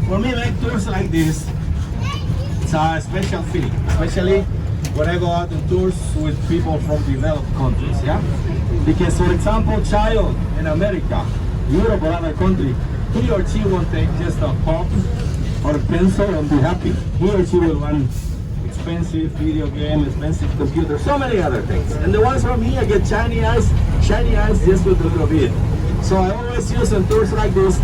For me, make tours like this, it's a special feeling, especially when I go out on tours with people from developed countries, yeah? Because, for example, child in America, Europe or other country, he or she won't take just a pop or a pencil and be happy. He or she will want expensive video game, expensive computer, so many other things. And the ones from here get shiny eyes just with a little bit. So I always use on tours like this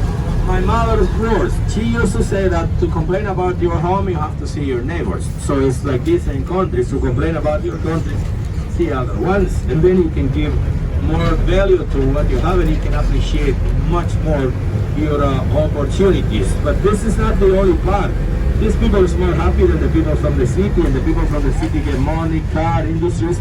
my mother's words. She used to say that to complain about your home, you have to see your neighbors. So it's like this in countries. To complain about your country, see other ones, and then you can give more value to what you have, and you can appreciate much more your opportunities. But this is not the only part. These people are more happy than the people from the city, and the people from the city get money, car, industries,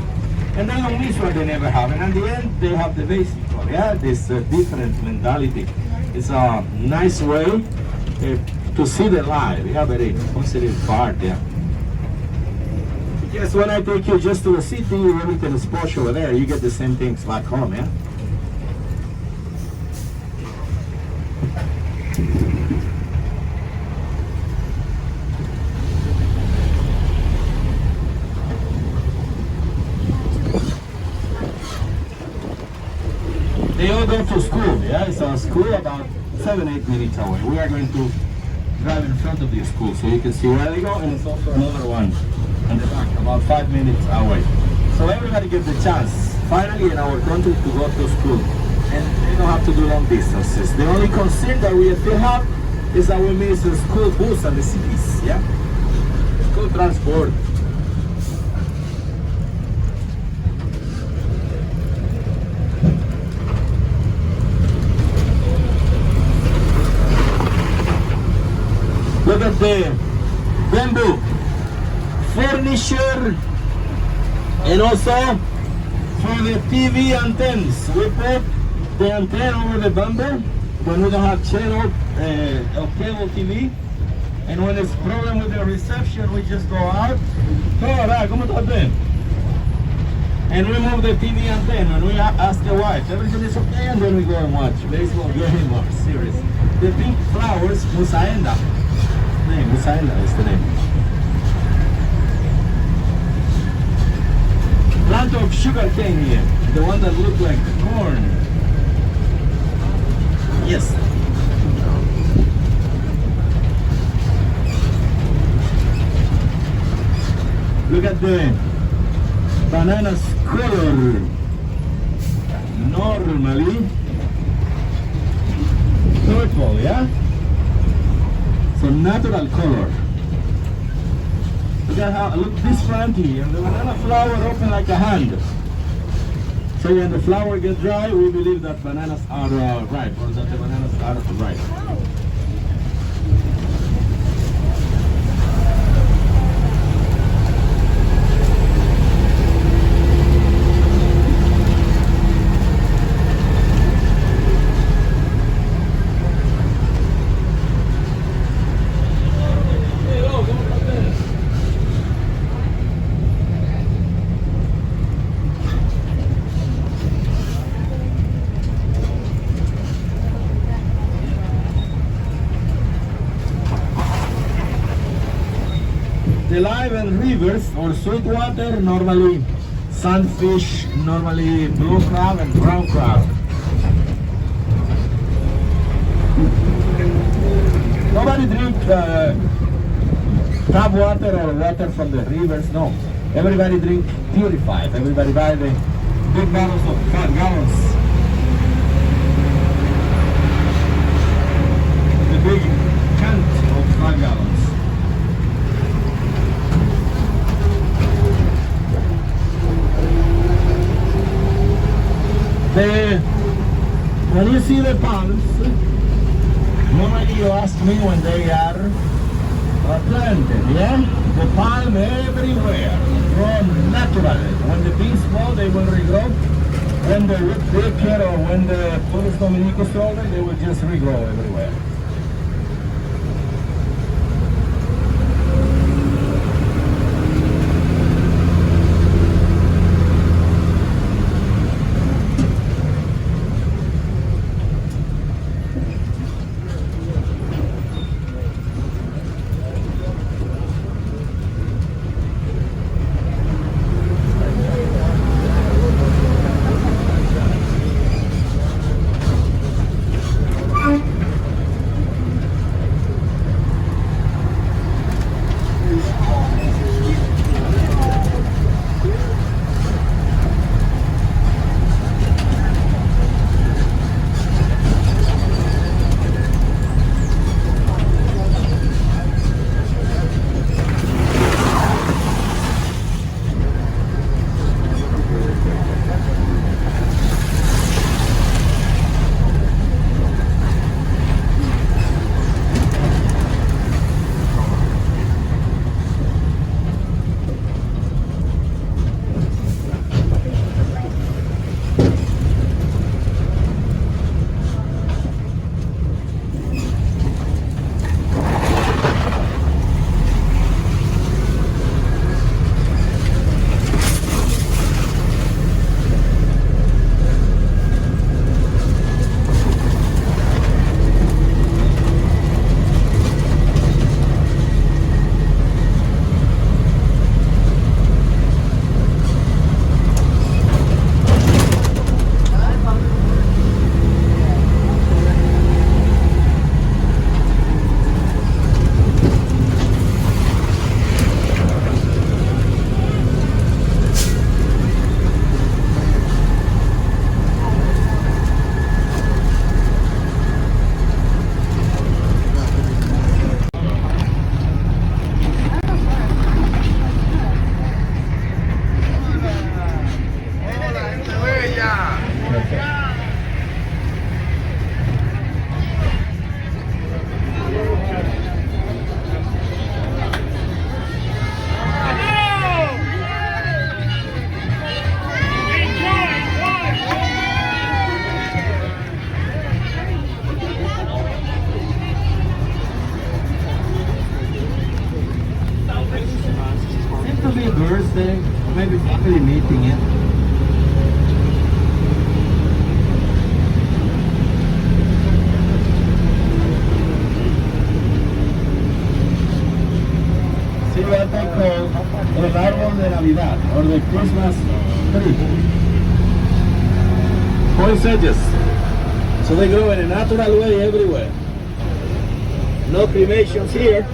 and they don't miss what they never have. And at the end, they have the basic one. Yeah, this different mentality. It's a nice way to see the life. Yeah, very positive part. Yeah. Because when I take you just to the city, everything is posh over there. You get the same things back home. Yeah. They all go to school, yeah? It's a school about 7-8 minutes away. We are going to drive in front of the school so you can see where they go, and it's also another one in the back, about 5 minutes away. So everybody gets the chance, finally in our country, to go to school. And they don't have to do long distances. The only concern that we still have is that we miss the school bus and the cities, yeah? School transport. Look at the bamboo furniture, and also for the TV antennas. We put the antenna over the bamboo when we don't have channel of cable TV, and when there's problem with the reception, we just go out. Hola, ¿cómo estás bien? And we move the TV antenna, and we ask the wife, everything is okay, and then we go and watch baseball game or series. The pink flowers, musaenda. Musaenda is the name. Plant of sugar cane here, the one that looks like corn. Yes. Look at the bananas color. Normally purple, yeah? So natural color. Look at how, look this plant here, the banana flower open like a hand. So when the flower gets dry, we believe that bananas are ripe, or that the bananas are ripe. The live and rivers or sweet water, normally sunfish, normally blue crab and brown crab. Nobody drink tap water or water from the rivers, no. Everybody drink purified. Everybody buy the big bottles of 5 gallons. The big can of 5 gallons. When you see the palms, normally you ask me when they are planted, yeah? The palm everywhere, grow naturally. When the beans fall, they will regrow. When the root picker or when the Puerto Dominican shoulder, they will just regrow everywhere. be a birthday, maybe family meeting, yeah. See what they call el árbol de Navidad, or the Christmas tree. Poinsettias. So they grow in a natural way everywhere. No cremations here.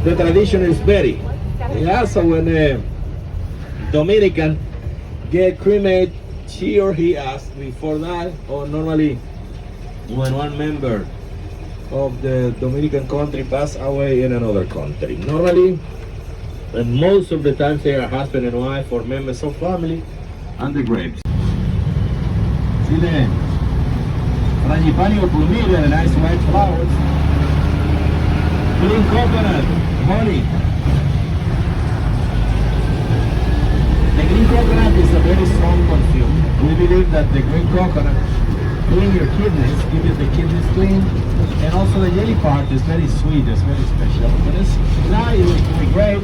The tradition is very. Yeah, so when a Dominican get cremated, she or he asks before that, or normally when one member of the Dominican country pass away in another country. Normally, and most of the times they are husband and wife or members of family and the grapes. See the frangipani or plumeria, the nice white flowers. Green coconut, honey. The green coconut is a very strong perfume. We believe that the green coconut clean your kidneys, give you the kidneys clean, and also the jelly part is very sweet, it's very special. But it's now you will be great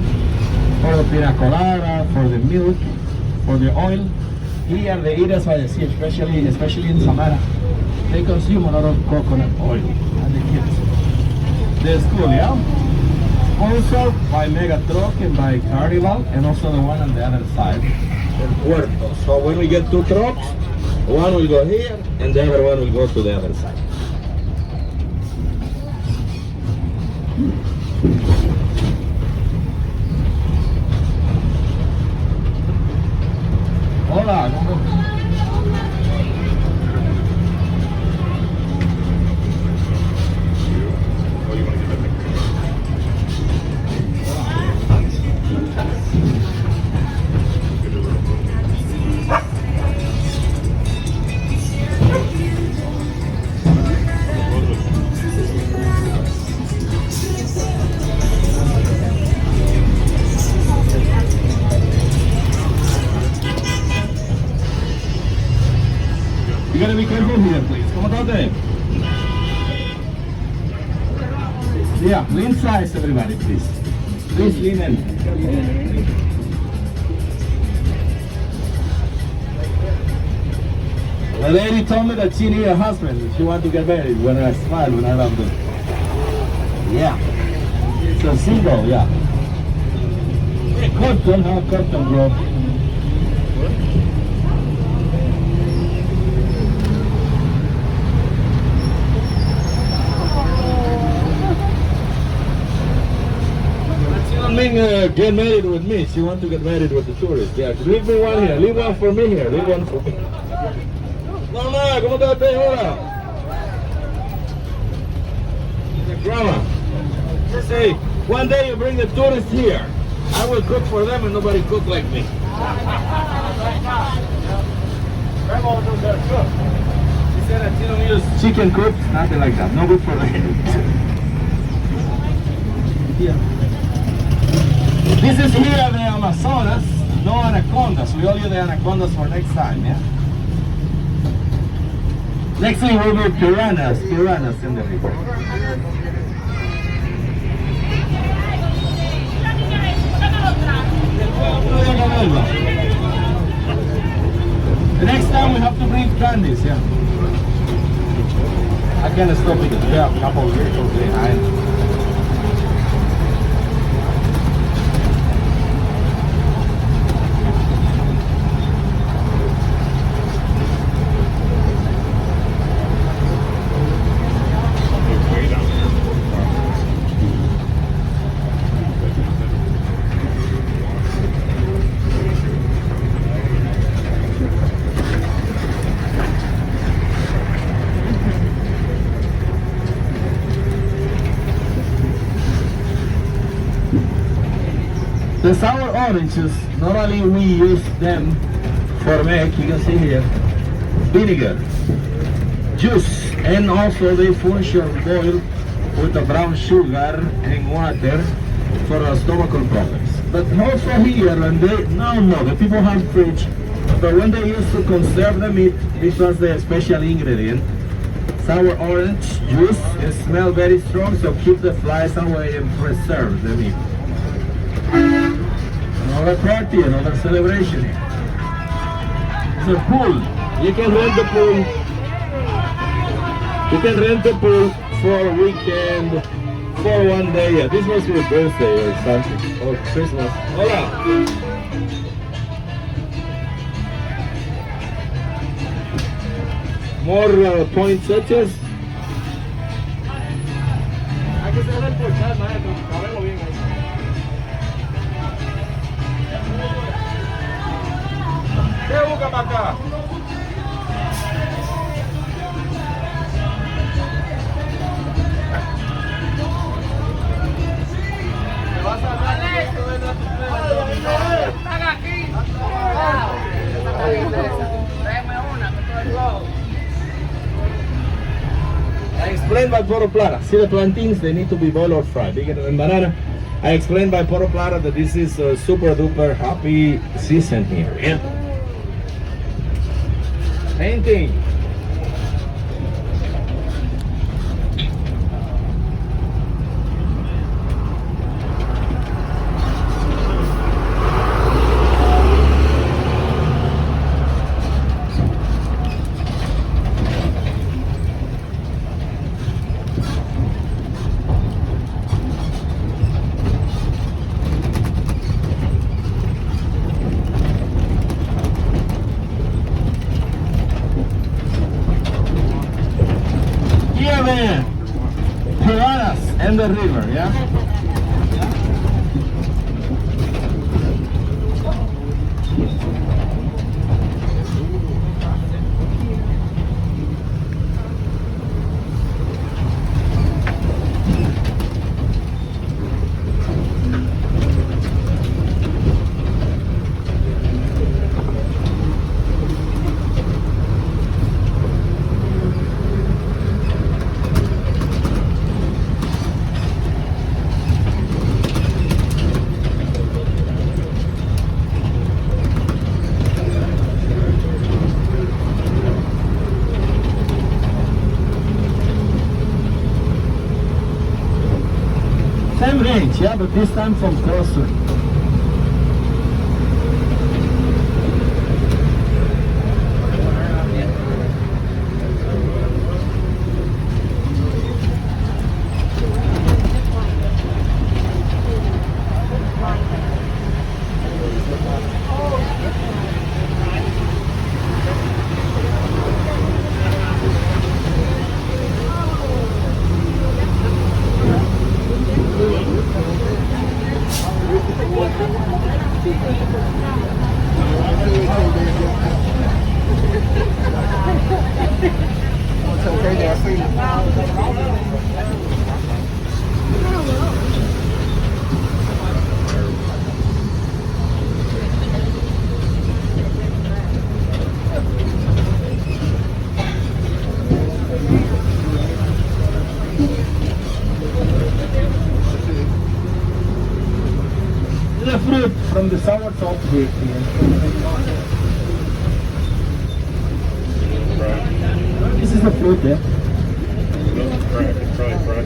for the pina colada, for the milk, for the oil. Here they eat us by the sea, especially in Samara. They consume a lot of coconut oil and the kids. The school, yeah? Sponsored by Mega Truck and by Carnival, and also the one on the other side in Puerto. So when we get two trucks, one will go here and the other one will go to the other side. Hola, ¿cómo? You gotta be careful here, please. ¿Cómo está usted? Yeah, lean size, everybody, please. Please lean in. The lady told me that she needed a husband. She wanted to get married. When I smile, when I love them. Yeah. It's a single, yeah. Cotton, how cotton grow? Get married with me. She wants to get married with the tourists. Yeah, leave me one here. Leave one for me here. Leave one for me. Mamá, ¿cómo está usted ahora? Grandma, say, one day you bring the tourists here. I will cook for them and nobody cook like me. Grandma knows how to cook. She said that she don't use chicken cook, nothing like that. No good for them. Yeah. This is here the Amazonas, no anacondas. We all use the anacondas for next time, yeah? Next thing we'll do piranhas in the river. The next time we have to bring candies, yeah? I can't stop because we have a couple of vehicles behind. The sour oranges, normally we use them for make, you can see here, vinegar, juice, and also they function boiled with the brown sugar and water for the stomachal problems. But also here, when they, the people have fridge, but when they used to conserve the meat, this was the special ingredient. Sour orange juice, it smells very strong, so keep the flies away and preserve the meat. Another party, another celebration here. It's a pool. You can rent the pool. You can rent the pool for a weekend, for one day. Yeah, this was your birthday or something, or Christmas. Hola. More poinsettias. Hay que cerrar el portal, maestro. Cabelo bien ahí. ¿Qué busca para acá? ¿Te vas a dar esto de nuestro están aquí. Tráeme una, con todo el globo. I explained by Puerto Plata. See the plantains, they need to be boiled or fried. Bigger than banana. I explained by Puerto Plata that this is a super duper happy season here. Yeah. Painting. Piranhas and the river, yeah? Same range, yeah, but this time from closer. The fruit from the sour salt here. This is the fruit, yeah? Right.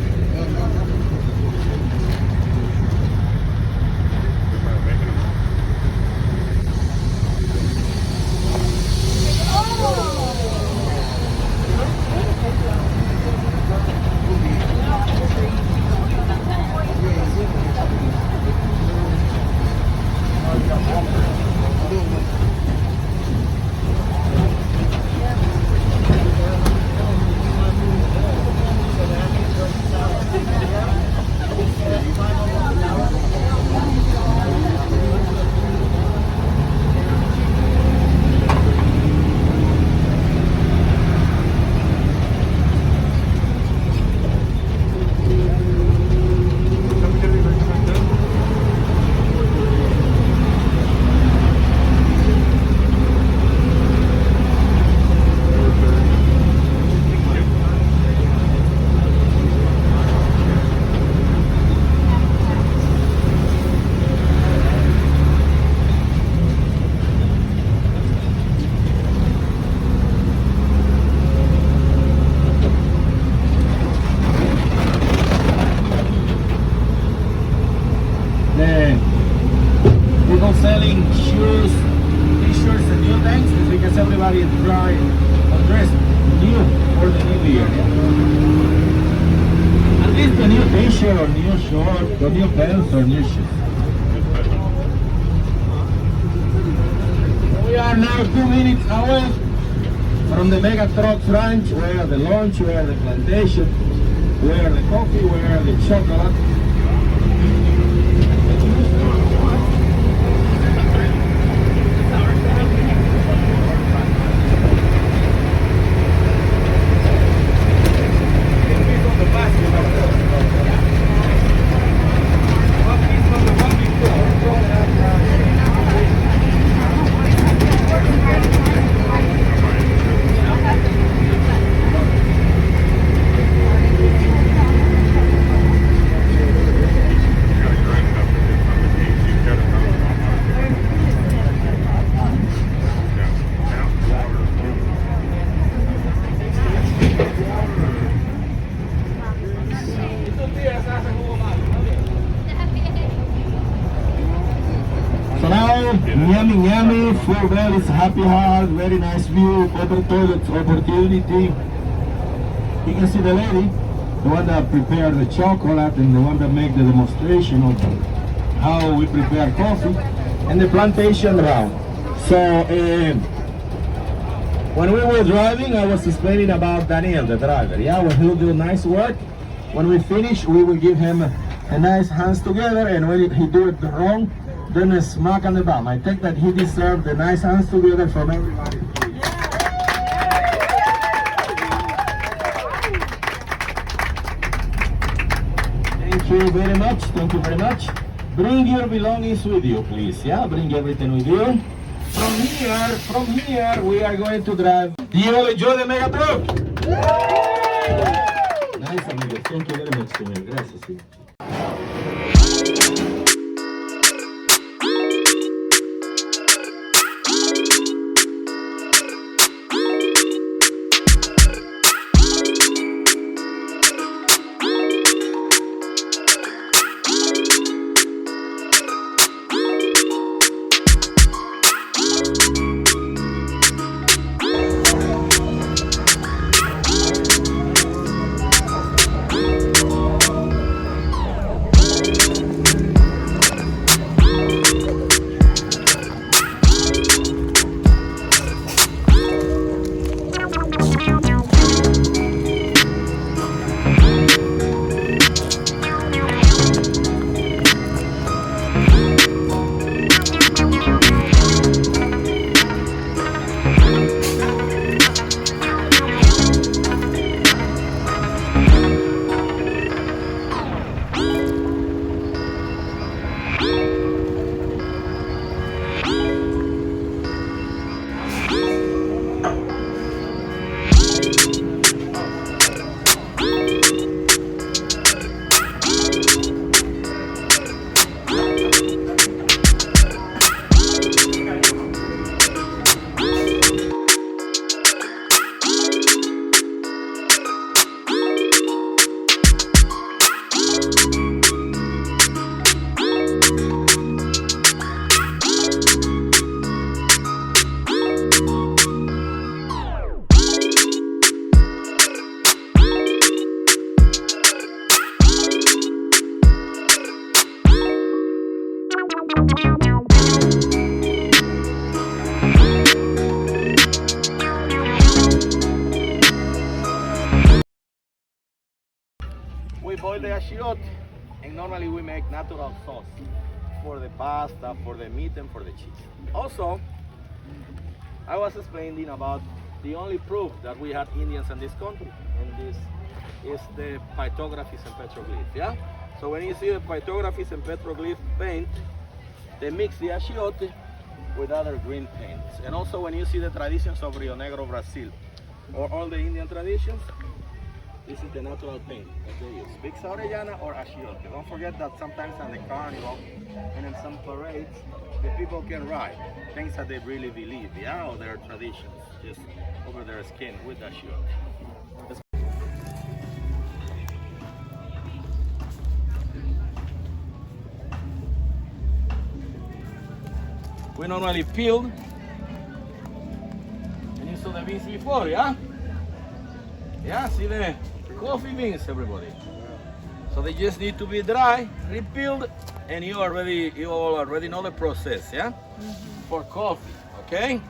buying shoes, t-shirts, and new things is because everybody is dressed new for the new year. At least the new t-shirt or new short or new pants or new shoes. We are now 2 minutes away from the Mega Trucks Ranch, where the lunch, where the plantation, where the coffee, where the chocolate. Miami, full bellies, happy heart, very nice view, open toilets, opportunity. You can see the lady, the one that prepared the chocolate and the one that made the demonstration of how we prepare coffee, and the plantation round. So when we were driving, I was explaining about Daniel, the driver. Yeah, when he'll do nice work, when we finish, we will give him a nice hands together, and when he do it wrong, then a smack on the bum. I think that he deserved the nice hands together from everybody. Thank you very much. Thank you very much. Bring your belongings with you, please. Yeah, bring everything with you. From here, we are going to drive. Do you all enjoy the mega truck? Nice, amigos. Thank you very much, señor. Gracias. We boil the achiote, and normally we make natural sauce for the pasta, for the meat, and for the cheese. Also, I was explaining about the only proof that we had Indians in this country, and this is the pictographies and petroglyphs. Yeah. So when you see the pictographies and petroglyph paint, they mix the achiote with other green paints. And also when you see the traditions of Rio Negro, Brazil, or all the Indian traditions, this is the natural paint that they use. Bix Orellana or achiote. Don't forget that sometimes on the Carnival and in some parades, the people can ride things that they really believe, yeah, or their traditions, just over their skin with achiote. we normally peel. And you saw the beans before, yeah? Yeah, see the coffee beans, everybody. So they just need to be dry, re-peeled, and you all already know the process, yeah? For coffee, okay?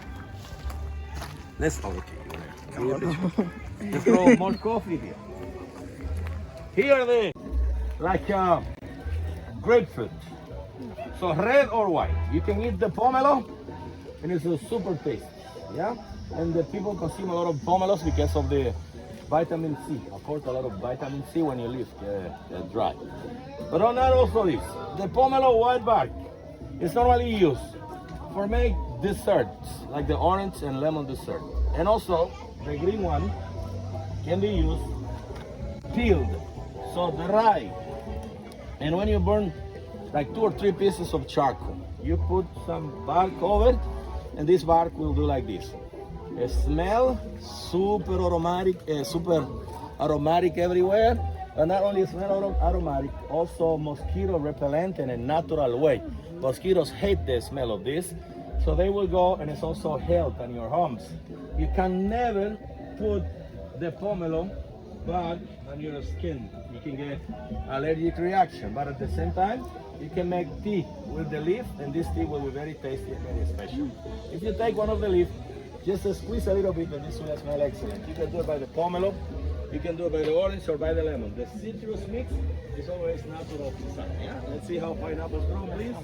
Let's let's throw more coffee here. Here they like grapefruit. So red or white. You can eat the pomelo, and it's super tasty, yeah? And the people consume a lot of pomelos because of the vitamin C. Of course, a lot of vitamin C when you leave dry. But on that also this, the pomelo white bark is normally used for make desserts, like the orange and lemon dessert. And also, the green one can be used peeled, so dry. And when you burn like 2 or 3 pieces of charcoal, you put some bark over it, and this bark will do like this. It smell super aromatic everywhere, and not only smell aromatic, also mosquito repellent in a natural way. Mosquitoes hate the smell of this, so they will go, and it's also health in your homes. You can never put the pomelo bark on your skin. You can get allergic reaction, but at the same time, you can make tea with the leaf, and this tea will be very tasty and very special. If you take one of the leaf, just squeeze a little bit, and this will smell excellent. You can do it by the pomelo, you can do it by the orange or by the lemon. The citrus mix is always natural design. Yeah? Let's see how pineapples grow, please.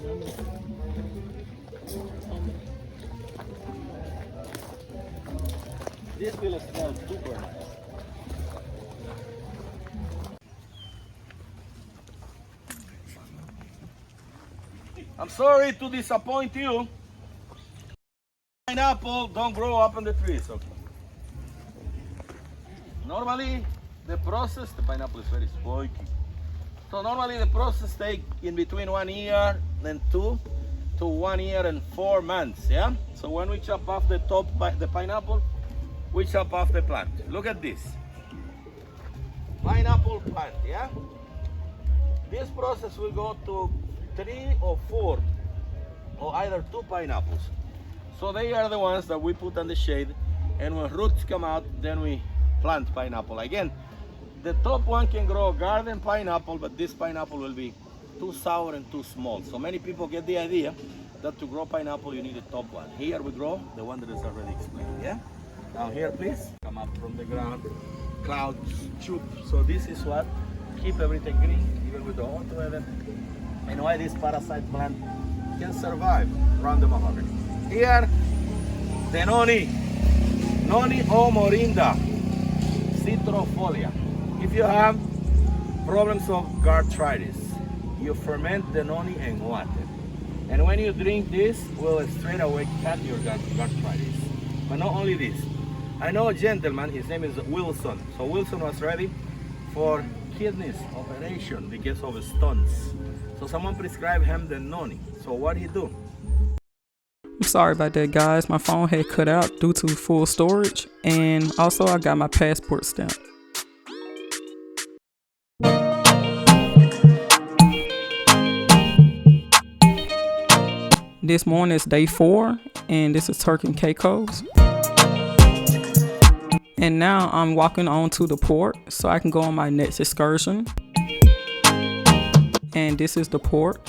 This will smell super nice. I'm sorry to disappoint you. Pineapple don't grow up on the trees, okay? Normally, the process, the pineapple is very spiky. So normally the process takes in between 1 year and 2 to 1 year and 4 months, yeah? So when we chop off the top, the pineapple, we chop off the plant. Look at this. Pineapple plant, yeah? This process will go to 3 or 4, or either 2 pineapples. So they are the ones that we put on the shade, and when roots come out, then we plant pineapple. Again, the top one can grow garden pineapple, but this pineapple will be too sour and too small. So many people get the idea that to grow pineapple, you need a top one. Here we grow the one that is already explained, yeah? Now here, please, come up from the ground, clouds, shoot. So this is what keep everything green, even with the hot weather, and why this parasite plant can survive around the mahogany. Here, the noni o morinda, citrofolia. If you have problems of arthritis, you ferment the noni in water. And when you drink this, will straight away cut your arthritis. But not only this, I know a gentleman, his name is Wilson. So Wilson was ready for kidneys operation because of stones. So someone prescribed him the noni. So what he do? I'm sorry about that, guys. My phone had cut out due to full storage, and also I got my passport stamp. This morning is day 4, and this is Turk and Caicos. And now I'm walking on to the port so I can go on my next excursion. And this is the port.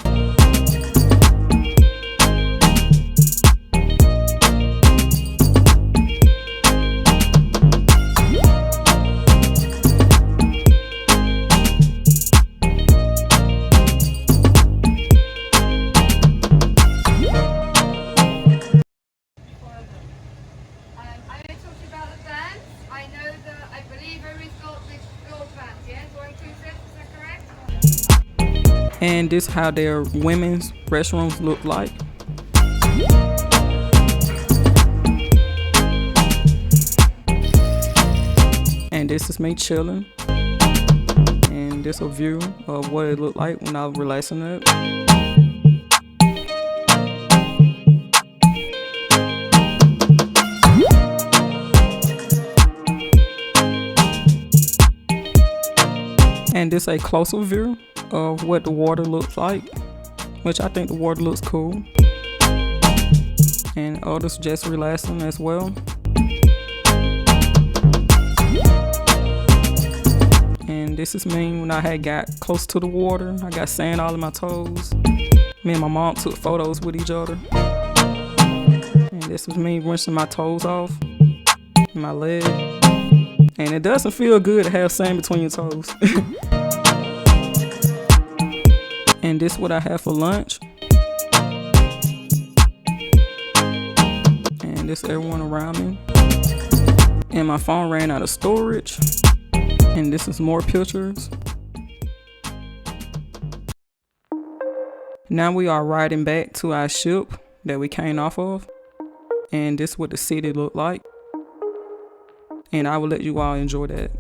And this is how their women's restrooms look like. And this is me chilling. And this is a view of what it looked like when I was relaxing it. And this is a closer view of what the water looks like, which I think the water looks cool. and others just relaxing as well. And this is me when I had got close to the water. I got sand all in my toes. Me and my mom took photos with each other. And this was me rinsing my toes off, my leg. And it doesn't feel good to have sand between your toes. And this is what I have for lunch. And this everyone around me. And my phone ran out of storage. And this is more pictures. Now we are riding back to our ship that we came off of. And this is what the city looked like. And I will let you all enjoy that.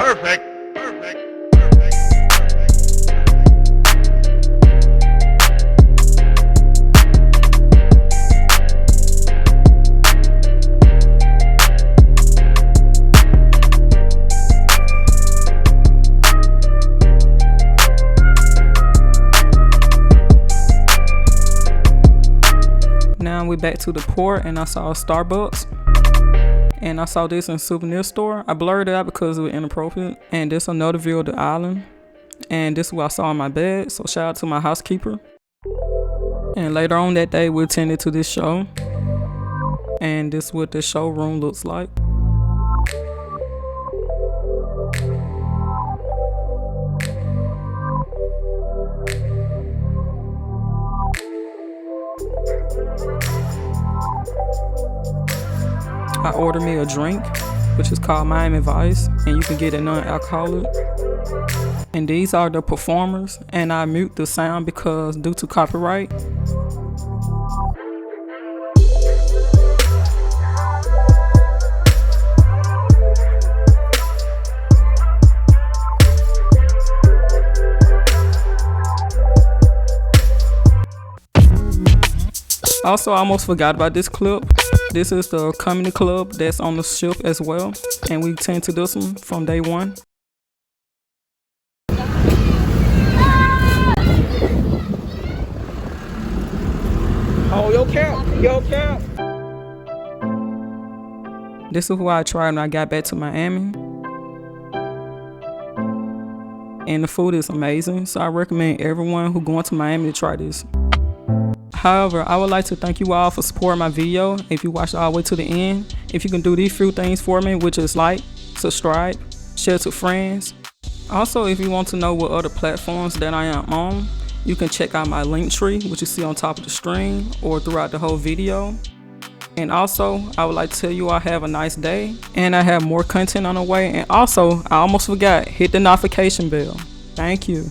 Perfect. Now we're back to the port and I saw a Starbucks. And I saw this in a souvenir store. I blurred it out because it was inappropriate. And this another view of the island. And this is what I saw in my bed. So shout out to my housekeeper. And later on that day, we attended to this show. And this is what the showroom looks like. I ordered me a drink, which is called Miami Vice, and you can get it non-alcoholic. And these are the performers, and I mute the sound because due to copyright. Also, I almost forgot about this clip. This is the comedy club that's on the ship as well, and we tend to this one from day one. Oh, yo cap. This is what I tried when I got back to Miami. And the food is amazing, so I recommend everyone who going to Miami to try this. However, I would like to thank you all for supporting my video. If you watched all the way to the end, if you can do these few things for me, which is like, subscribe, share to friends. Also, if you want to know what other platforms that I am on, you can check out my link tree, which you see on top of the screen or throughout the whole video. And also, I would like to tell you all have a nice day, and I have more content on the way. And also, I almost forgot, hit the notification bell. Thank you.